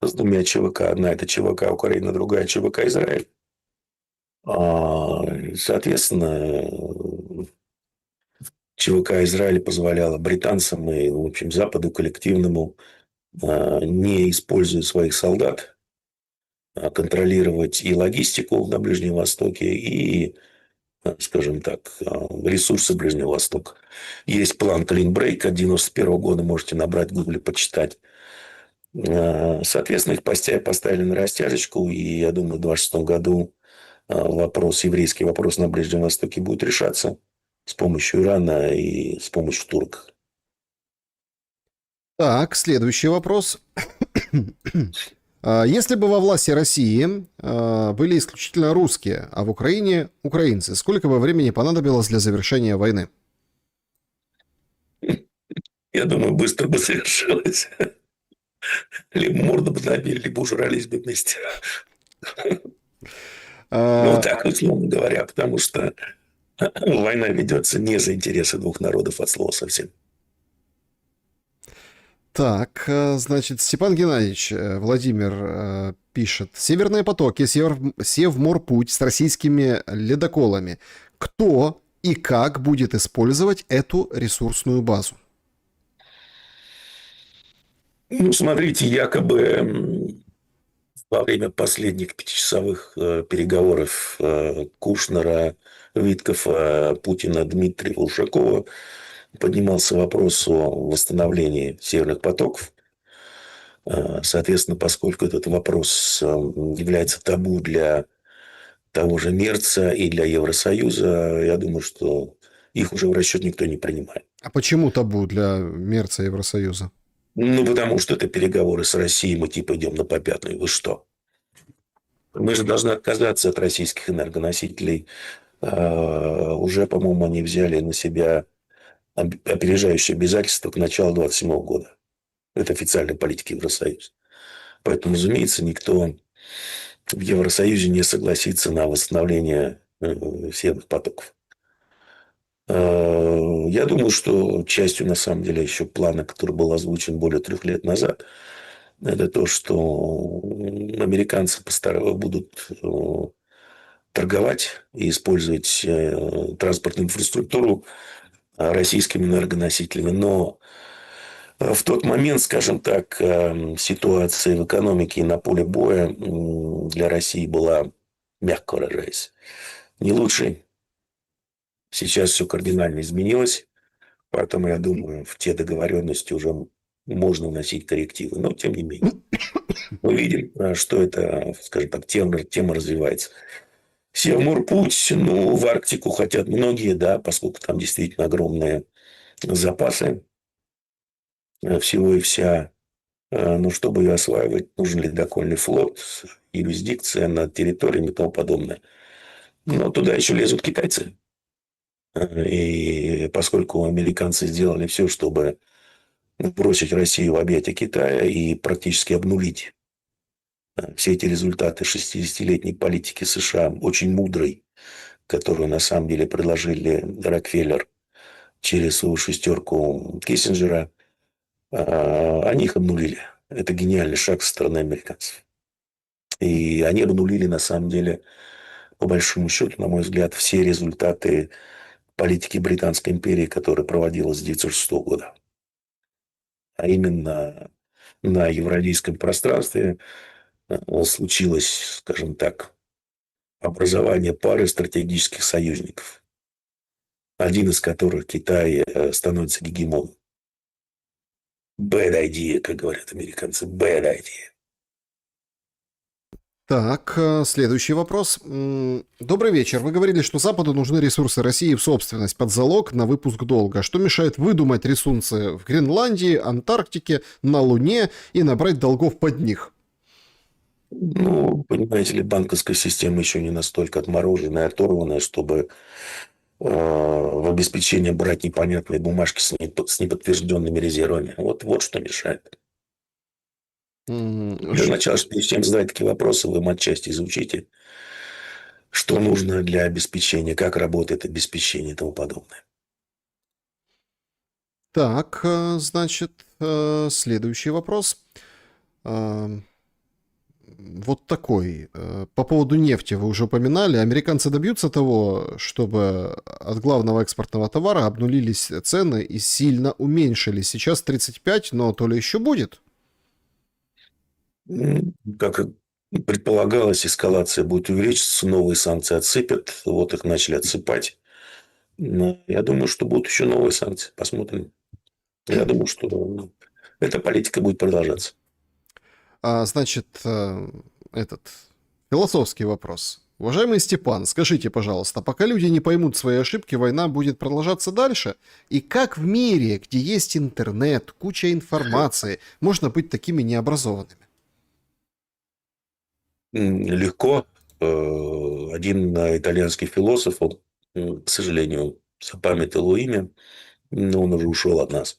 с двумя ЧВК. Одна – это ЧВК Украина, другая – ЧВК Израиль. Соответственно, ЧВК Израиля позволяла британцам и, в общем, Западу коллективному, не используя своих солдат, контролировать и логистику на Ближнем Востоке, и, скажем так, ресурсы Ближнего Востока. Есть план Клинбрейк от 1991 года, можете набрать в Гугле, почитать. Соответственно, их поставили на растяжечку, и я думаю, в 2026 году еврейский вопрос на Ближнем Востоке будет решаться с помощью Ирана и с помощью турок. Так, следующий вопрос. Если бы во власти России были исключительно русские, а в Украине украинцы, сколько бы времени понадобилось для завершения войны? Я думаю, быстро бы завершилось. Либо морду бы набили, либо ужрались бы вместе. Ну, А, так, условно говоря, потому что война ведется не за интересы двух народов от слова совсем. Так, значит, Степан Геннадьевич, Владимир пишет. Северные потоки, Севморпуть с российскими ледоколами. Кто и как будет использовать эту ресурсную базу? Ну, смотрите, якобы во время последних пятичасовых переговоров Кушнера, Виткофа, Путина, Дмитриева, Ушакова поднимался вопрос о восстановлении северных потоков. Соответственно, поскольку этот вопрос является табу для того же Мерца и для Евросоюза, я думаю, что их уже в расчет никто не принимает. А почему табу для Мерца Евросоюза? Ну, потому что это переговоры с Россией, мы типа идем на попятную. Вы что? Мы же должны отказаться от российских энергоносителей. Уже, по-моему, они взяли на себя опережающие обязательства к началу 2027 года. Это официальная политика Евросоюза. Поэтому, разумеется, никто в Евросоюзе не согласится на восстановление северных потоков. Я думаю, что частью, на самом деле, еще плана, который был озвучен более 3 лет назад, это то, что американцы будут торговать и использовать транспортную инфраструктуру российскими энергоносителями. Но в тот момент, скажем так, ситуация в экономике и на поле боя для России была, мягко выражаясь, не лучшей. Сейчас все кардинально изменилось, поэтому, я думаю, в те договоренности уже можно вносить коррективы. Но, тем не менее, мы видим, что это, скажем так, тема развивается. Севморпуть, ну, в Арктику хотят многие, да, поскольку там действительно огромные запасы всего и вся. Но чтобы ее осваивать, нужен ледокольный флот, юрисдикция над территориями и тому подобное. Но туда еще лезут китайцы. И поскольку американцы сделали все, чтобы бросить Россию в объятия Китая и практически обнулить все эти результаты 60-летней политики США, очень мудрой, которую на самом деле предложили Рокфеллер через свою шестерку Киссинджера, они их обнулили. Это гениальный шаг со стороны американцев. И они обнулили, на самом деле, по большому счету, на мой взгляд, все результаты политики Британской империи, которая проводилась с 1906 года. А именно на евразийском пространстве случилось, скажем так, образование пары стратегических союзников, один из которых, Китай, становится гегемоном. Bad idea, как говорят американцы, bad idea. Так, следующий вопрос. Добрый вечер. Вы говорили, что Западу нужны ресурсы России в собственность под залог на выпуск долга. Что мешает выдумать ресурсы в Гренландии, Антарктике, на Луне и набрать долгов под них? Ну, понимаете ли, банковская система еще не настолько отмороженная, оторванная, чтобы в обеспечение брать непонятные бумажки с неподтвержденными резервами. Вот что мешает. Для начала, прежде чем задать такие вопросы, вы матчасти изучите, что нужно для обеспечения, как работает обеспечение и тому подобное. Так, значит, следующий вопрос. Вот такой. По поводу нефти вы уже упоминали. Американцы добьются того, чтобы от главного экспортного товара обнулились цены и сильно уменьшились. Сейчас 35, но то ли еще будет? Как предполагалось, эскалация будет увеличиваться, новые санкции отсыпят. Вот их начали отсыпать. Но я думаю, что будут еще новые санкции. Посмотрим. Я думаю, что эта политика будет продолжаться. Значит, этот философский вопрос. Уважаемый Степан, скажите, пожалуйста, пока люди не поймут свои ошибки, война будет продолжаться дальше? И как в мире, где есть интернет, куча информации, можно быть такими необразованными? Легко. Один итальянский философ, он, к сожалению, запамятовал его имя, но он уже ушел от нас.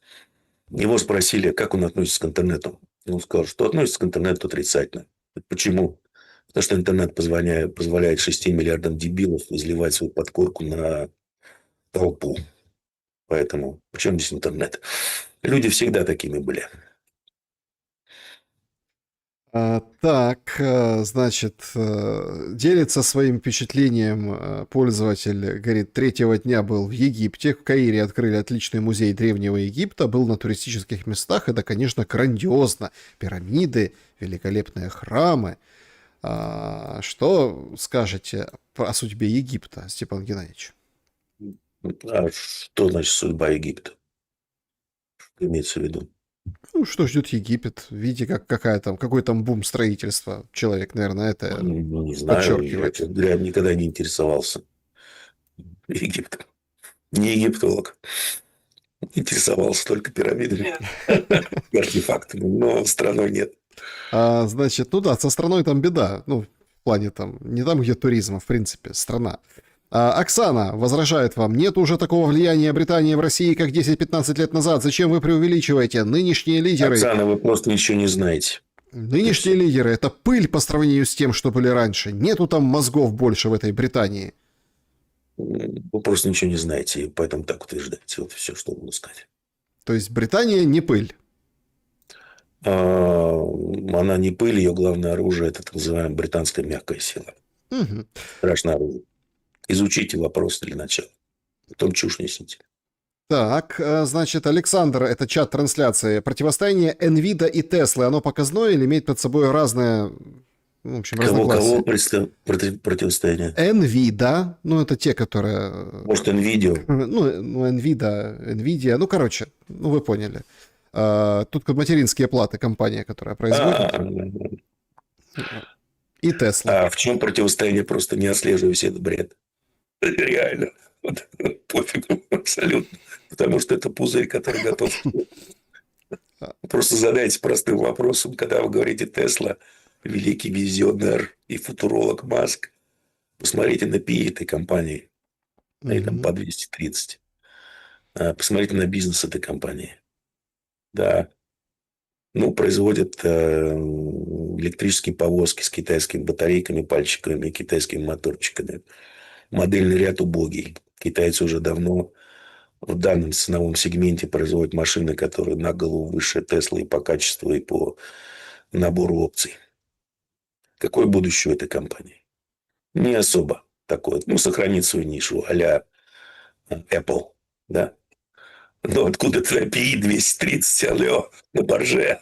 Его спросили, как он относится к интернету. Он сказал, что относится к интернету отрицательно. Почему? Потому что интернет позволяет 6 миллиардам дебилов изливать свою подкорку на толпу. Поэтому в чем здесь интернет? Люди всегда такими были. Так, значит, делится своим впечатлением пользователь, говорит, третьего дня был в Египте, в Каире открыли отличный музей Древнего Египта, был на туристических местах, это, конечно, грандиозно, пирамиды, великолепные храмы. Что скажете о судьбе Египта, Степан Геннадьевич? А что значит судьба Египта? Что имеется в виду? Ну, что ждет Египет? Видите, какой там бум строительства. Человек, наверное, это Ну, не знаю, я, подчеркивает. честно говоря, никогда не интересовался Египтом. Не египтолог. Интересовался только пирамидами и артефактами, но страной нет. Значит, ну да, со страной там беда. Ну, в плане там, не там, где туризм, а в принципе, страна. Оксана возражает вам, нет уже такого влияния Британии в России, как 10-15 лет назад. Зачем вы преувеличиваете? Оксана, вы просто ничего не знаете. И Нынешние все. лидеры — это пыль по сравнению с тем, что были раньше. Нету там мозгов больше в этой Британии. Вы просто ничего не знаете, и поэтому так утверждаете. Вот все, что могу сказать. То есть Британия не пыль. Она не пыль, ее главное оружие – это так называемая британская мягкая сила. Мгм. Страшное оружие. Изучите вопрос для начала. Потом чушь несите. Так, значит, Александр, это чат трансляции. Противостояние NVIDIA и Tesla, оно показное или имеет под собой разное, ну, в общем, Кого разногласия? противостояние? NVIDIA, ну, это те, которые... Может, NVIDIA? Ну, NVIDIA, ну, короче, ну, вы поняли. Тут как материнские платы компания, которая производит. А, И Tesla. а в чем противостояние? Просто не отслеживаю весь этот бред. Реально. Вот, пофигу абсолютно. Потому что это пузырь, который готов. Просто задайте простым вопросом, когда вы говорите Тесла, великий визионер и футуролог Маск, посмотрите на PE этой компании. Они там Мгм. по 230. Посмотрите на бизнес этой компании. Да. Ну, производят электрические повозки с китайскими батарейками, пальчиками и китайскими моторчиками. Модельный ряд убогий. Китайцы уже давно в данном ценовом сегменте производят машины, которые на голову выше Теслы и по качеству, и по набору опций. Какое будущее у этой компании? Не особо такое. Ну, сохранит свою нишу а-ля Apple, да? Но откуда-то API 230, алло, на борже.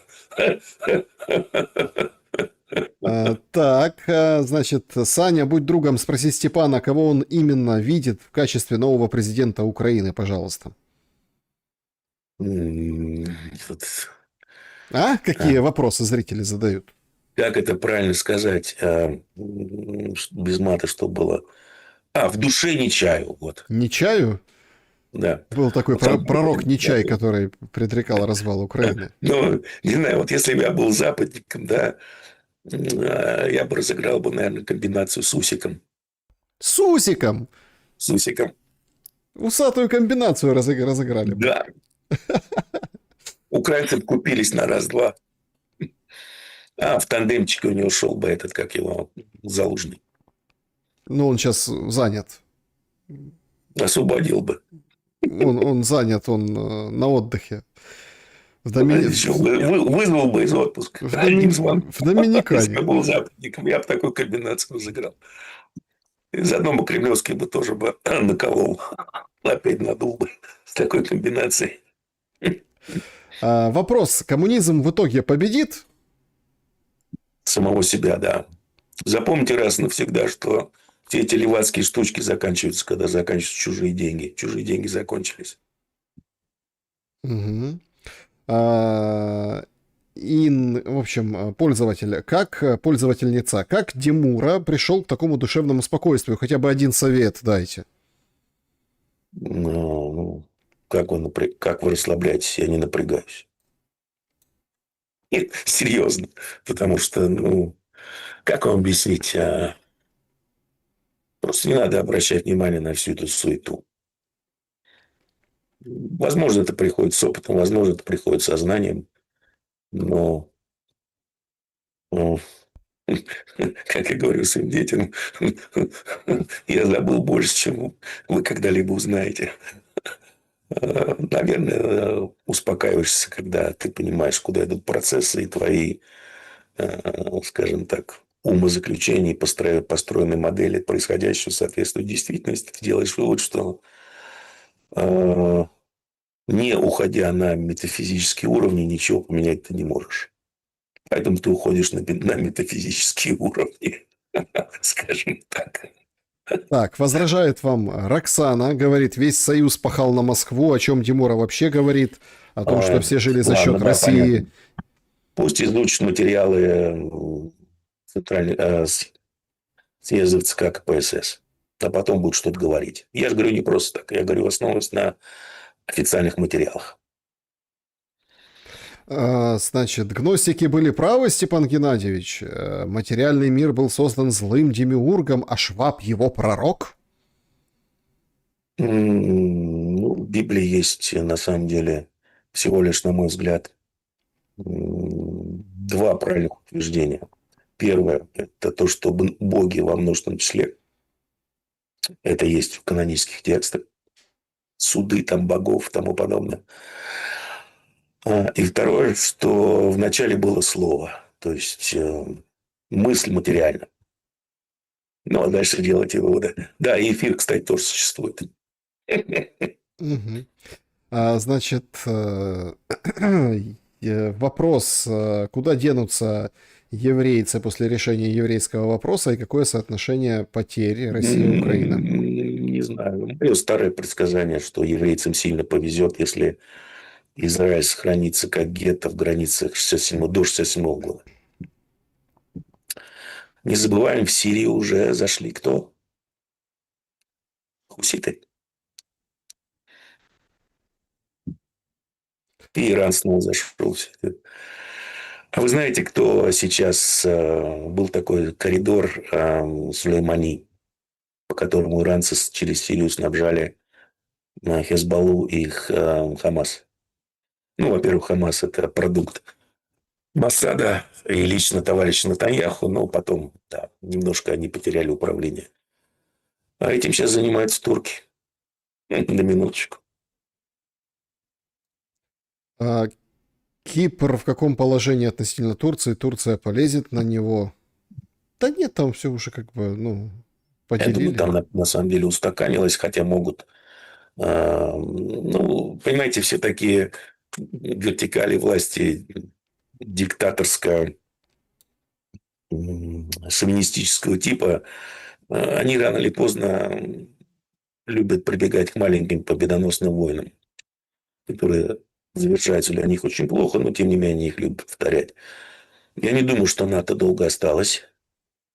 Так, значит, Саня, будь другом, спроси Степана, кого он именно видит в качестве нового президента Украины, пожалуйста. Вот, Какие вопросы зрители задают? как это правильно сказать, без мата, что было? В душе не чаю, вот, Нечаю? да. Был такой пророк Нечай, который предрекал развал Украины. Ну, не знаю, вот если бы я был западником, да, я бы разыграл бы, наверное, комбинацию с Усиком. С Усиком! С Усиком. Усатую комбинацию разыграли бы. Да. Украинцы купились на раз-два. В тандемчике у него шел бы этот, как его, Залужный. Ну, он сейчас занят. Освободил бы. Он занят, он на отдыхе. В, Еще вызвал бы из отпуска. Одним звонком. в Если бы Доминикане. я был западником, я бы такую комбинацию разыграл. И заодно бы Кремлевский бы тоже бы наколол. Опять надул бы с такой комбинацией. Вопрос. Коммунизм в итоге победит? Самого себя, да. Запомните раз и навсегда, что все эти левацкие штучки заканчиваются, когда заканчиваются чужие деньги. Чужие деньги закончились. Угу. В общем, пользовательница, как Димура пришел к такому душевному спокойствию? Хотя бы один совет дайте. Ну, как вы расслабляетесь? Я не напрягаюсь. Нет, серьезно. Потому что, Как вам объяснить? Просто не надо обращать внимание на всю эту суету. Возможно, это приходит с опытом, возможно, это приходит со знанием, но, ну, как я говорю своим детям, я забыл больше, чем вы когда-либо узнаете. Наверное, успокаиваешься, когда ты понимаешь, куда идут процессы, и твои, скажем так, умозаключения, построенные модели происходящего соответствуют действительности. Ты делаешь вывод, что не уходя на метафизические уровни, ничего поменять ты не можешь. Поэтому ты уходишь на метафизические уровни, скажем так. Так, возражает вам Роксана, говорит, весь Союз пахал на Москву, о чем Димура вообще говорит, о том, что все жили за Ладно, счет да, понятно. России. Пусть изучат материалы съездов ЦК КПСС, а потом будут что-то говорить. Я же говорю не просто так, я говорю основываясь на официальных материалах. Значит, гностики были правы, Степан Геннадьевич. Материальный мир был создан злым демиургом, а Шваб его пророк. Ну, в Библии есть, на самом деле, всего лишь, на мой взгляд, два правильных утверждения. Первое – это то, что боги во множественном числе. Это есть в канонических текстах. Суды там богов и тому подобное. И второе, что вначале было слово. То есть мысль материальна. Ну, а дальше делайте выводы. Да, и эфир, кстати, тоже существует. Мгм. Значит, вопрос, куда денутся еврейцы после решения еврейского вопроса и какое соотношение потерь России и Украины? Не знаю. Мое старое предсказание, что еврейцам сильно повезет, если Израиль сохранится как гетто в границах 67 до 67 года. Не забываем, в Сирию уже зашли кто? Хуситы. И Иран снова зашел. А вы знаете, кто сейчас был такой коридор Сулеймани, по которому иранцы через Сирию снабжали Хезболлу и Хамас? Ну, во-первых, Хамас – это продукт Масада и лично товарища Натаньяху, но потом, да, немножко они потеряли управление. А этим сейчас занимаются турки. На минуточку. А Кипр в каком положении относительно Турции? Турция полезет на него? Да нет, там все уже как бы, ну, Я думаю, поделили. там на самом деле устаканилось, хотя могут. Ну, понимаете, все такие вертикали власти диктаторско-шовинистического типа, они рано или поздно любят прибегать к маленьким победоносным войнам, которые завершаются для них очень плохо, но тем не менее их любят повторять. Я не думаю, что НАТО долго осталось.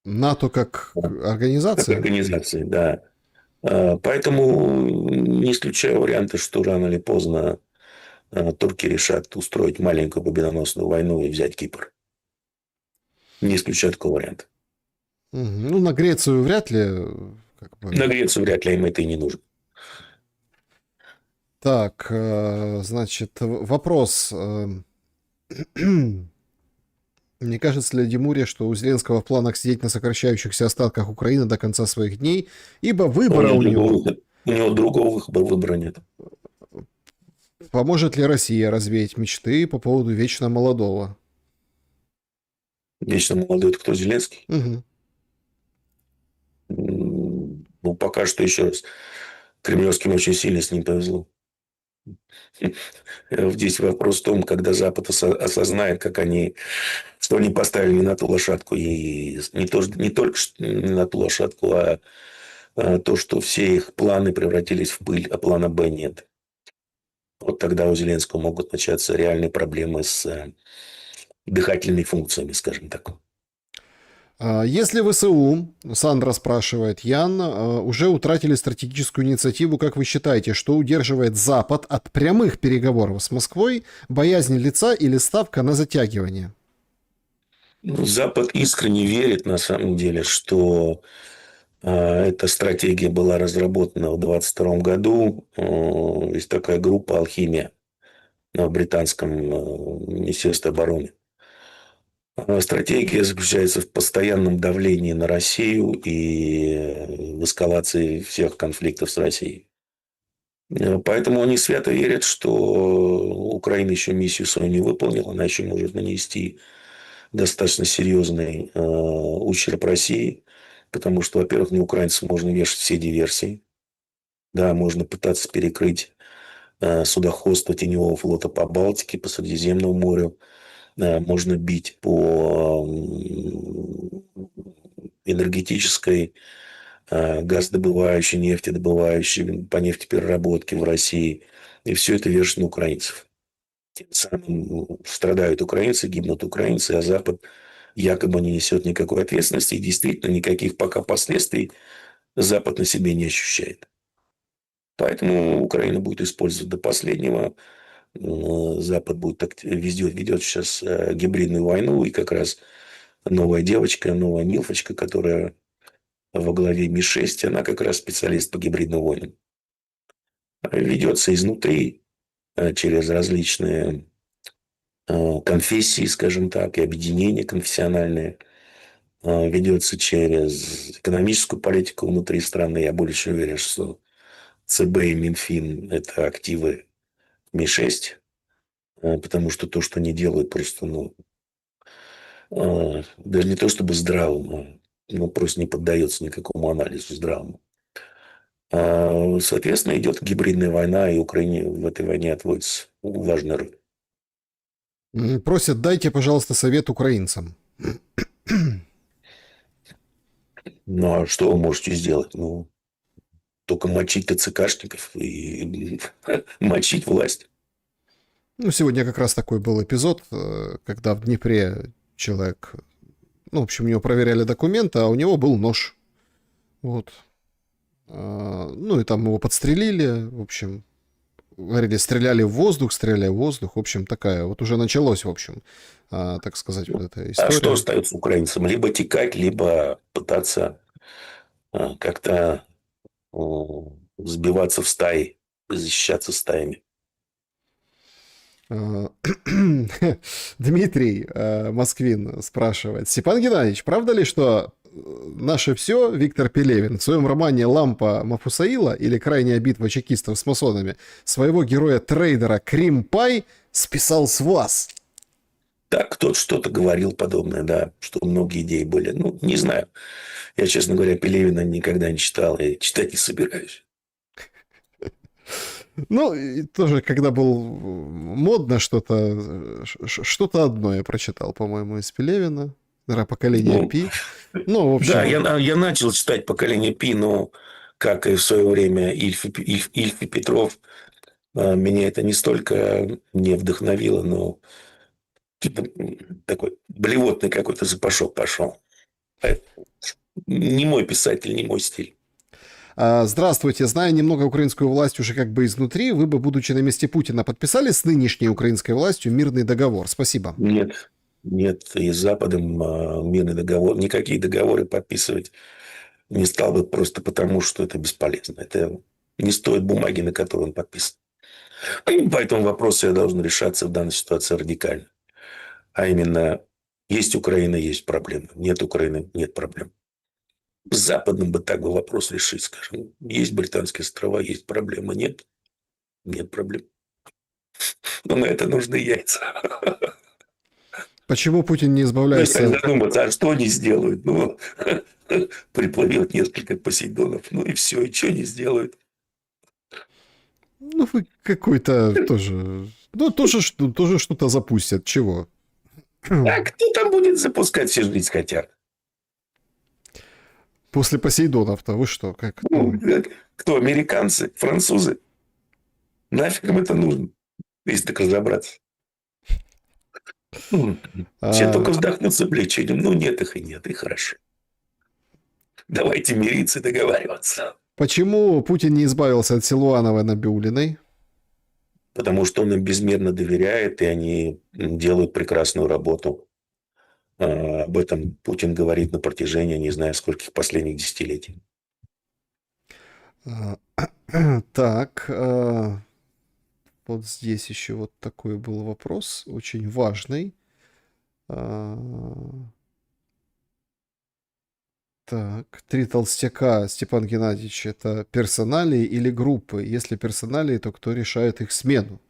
НАТО как Как организация? организации, да. Поэтому не исключаю варианты, что рано или поздно турки решат устроить маленькую победоносную войну и взять Кипр. Не исключаю такого варианта. Ну, на Грецию вряд ли, как На бы. Грецию вряд ли им это и не нужно. Так, значит, вопрос. Не кажется ли Димуре, что у Зеленского в планах сидеть на сокращающихся остатках Украины до конца своих дней, ибо выбора у него? У него другого выбора нет. Поможет ли Россия развеять мечты по поводу вечно молодого? Вечно молодой – это кто, Зеленский? Мгм. Ну, пока что, еще раз, кремлевским очень сильно с ним повезло. Здесь вопрос в том, когда Запад осознает, что они поставили не на ту лошадку. И не только не на ту лошадку, а то, что все их планы превратились в пыль, а плана Б нет. Вот тогда у Зеленского могут начаться реальные проблемы с дыхательными функциями, скажем так. Если ВСУ, Сандра спрашивает, Ян, уже утратили стратегическую инициативу, как вы считаете, что удерживает Запад от прямых переговоров с Москвой, боязнь лица или ставка на затягивание? Ну, Запад искренне верит, на самом деле, что эта стратегия была разработана в 22 году. Есть такая группа «Алхимия» в британском Министерстве обороны. Стратегия заключается в постоянном давлении на Россию и в эскалации всех конфликтов с Россией. Поэтому они свято верят, что Украина еще миссию свою не выполнила, она еще может нанести достаточно серьезный ущерб России, потому что, во-первых, на украинцев можно вешать все диверсии, да, можно пытаться перекрыть судоходство теневого флота по Балтике, по Средиземному морю, можно бить по энергетической, газодобывающей, нефтедобывающей, по нефтепереработке в России. И все это вешать на украинцев. Тем самым страдают украинцы, гибнут украинцы, а Запад якобы не несет никакой ответственности. И действительно никаких пока последствий Запад на себе не ощущает. Поэтому Украина будет использовать до последнего. Запад ведет сейчас гибридную войну. И как раз новая девочка, новая милфочка, которая во главе Ми-6, она как раз специалист по гибридным войнам. Ведется изнутри через различные конфессии, скажем так, и объединения конфессиональные. Ведется через экономическую политику внутри страны. Я более чем уверен, что ЦБ и Минфин – это активы Ми-6, потому что то, что они делают, просто, даже не то чтобы здравому, но просто не поддается никакому анализу здравому. Соответственно, идет гибридная война, и Украине в этой войне отводится важная роль. Просят, дайте, пожалуйста, совет украинцам. Ну, а что вы можете сделать? Ну, только мочить ТЦКшников и мочить власть. Ну, сегодня как раз такой был эпизод, когда в Днепре человек, ну, в общем, у него проверяли документы, а у него был нож. Вот. Ну, и там его подстрелили, в общем, говорили, стреляли в воздух, стреляли в воздух, в общем, такая, вот уже началось, в общем, так сказать, вот эта А что история. остается украинцам? Либо текать, либо пытаться как-то сбиваться в стаи, защищаться стаями. Дмитрий Москвин спрашивает. Степан Геннадьевич, правда ли, что наше все Виктор Пелевин в своем романе «Лампа Мафусаила» или «Крайняя битва чекистов с масонами» своего героя-трейдера Крим Пай списал с вас? Так, кто-то что-то говорил подобное, да, что многие идеи были. Ну, не знаю. Я, честно говоря, Пелевина никогда не читал и читать не собираюсь. Ну, и тоже, когда был модно что-то одно я прочитал, по-моему, из Пелевина. Наверное, «Поколение Ну, Пи». Ну, в общем... да, я начал читать «Поколение Пи», но, как и в свое время Ильф и Петров, меня это не столько не вдохновило, но такой блевотный какой-то запашок пошел. Не мой писатель, не мой стиль. Здравствуйте. Зная немного украинскую власть уже как бы изнутри, вы бы, будучи на месте Путина, подписали с нынешней украинской властью мирный договор? Спасибо. Нет, нет, и с Западом мирный договор, никакие договоры подписывать не стал бы просто потому, что это бесполезно. Это не стоит бумаги, на которой он подписан. Поэтому вопрос я должен решаться в данной ситуации радикально. А именно, есть Украина, есть проблемы. Нет Украины, нет проблем. С Западом бы так бы вопрос решить, скажем. Есть Британские острова, есть проблемы. Нет, нет проблем. Но на это нужны яйца. Почему Путин не Ну, и так избавляется... задуматься, а что они сделают? Ну, приплывет несколько Посейдонов, ну и все, и что они сделают? Ну, вы какой-то тоже... Ну, тоже что-то запустят. Чего? А кто там будет запускать, все жить хотят? После Посейдонов-то вы что? Как? Ну, кто, американцы, французы? Нафиг им это нужно, если так разобраться? Ну, все только вздохнут с облегчением. Ну, нет их и нет, и хорошо. Давайте мириться и договариваться. Почему Путин не избавился от Силуановой Набиуллиной? Потому что он им безмерно доверяет, и они делают прекрасную работу Об этом Путин говорит на протяжении, не знаю, скольких последних десятилетий. А, Так, вот здесь еще вот такой был вопрос, очень важный. А, Так, три толстяка, Степан Геннадьевич, это персоналии или группы? Если персоналии, то кто решает их смену?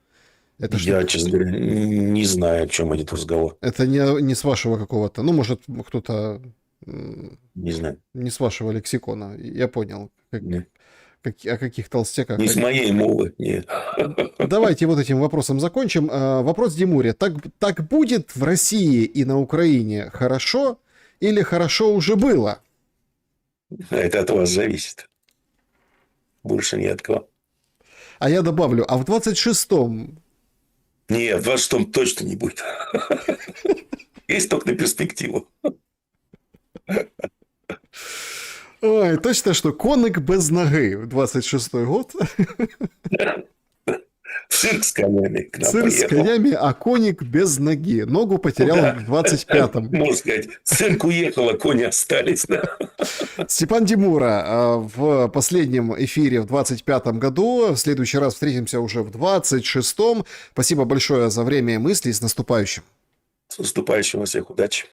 Это что? Я, честно говоря, не знаю, о чем идет разговор. Это не с вашего какого-то, ну, может, кто-то Не знаю. не с вашего лексикона. Я понял, Не, о каких толстяках. не с моей мовы. Нет. Давайте вот этим вопросом закончим. Вопрос Димуре. Так будет в России и на Украине хорошо или хорошо уже было? Это от вас зависит. Больше ни от кого. А я добавлю, а в 26-м... Нет, в 26-м точно не будет. Есть только на перспективу. Ой, точно, что коник без ноги в 26-й год. Цирк с конями к нам Цирк с приехал. конями, а коник без ноги. Ногу потерял в 25-м. Можно сказать, цирк уехал, а кони остались. Да? Степан Димура в последнем эфире в 25-м году. В следующий раз встретимся уже в 26-м. Спасибо большое за время и мысли. С наступающим. С наступающим, всех удачи.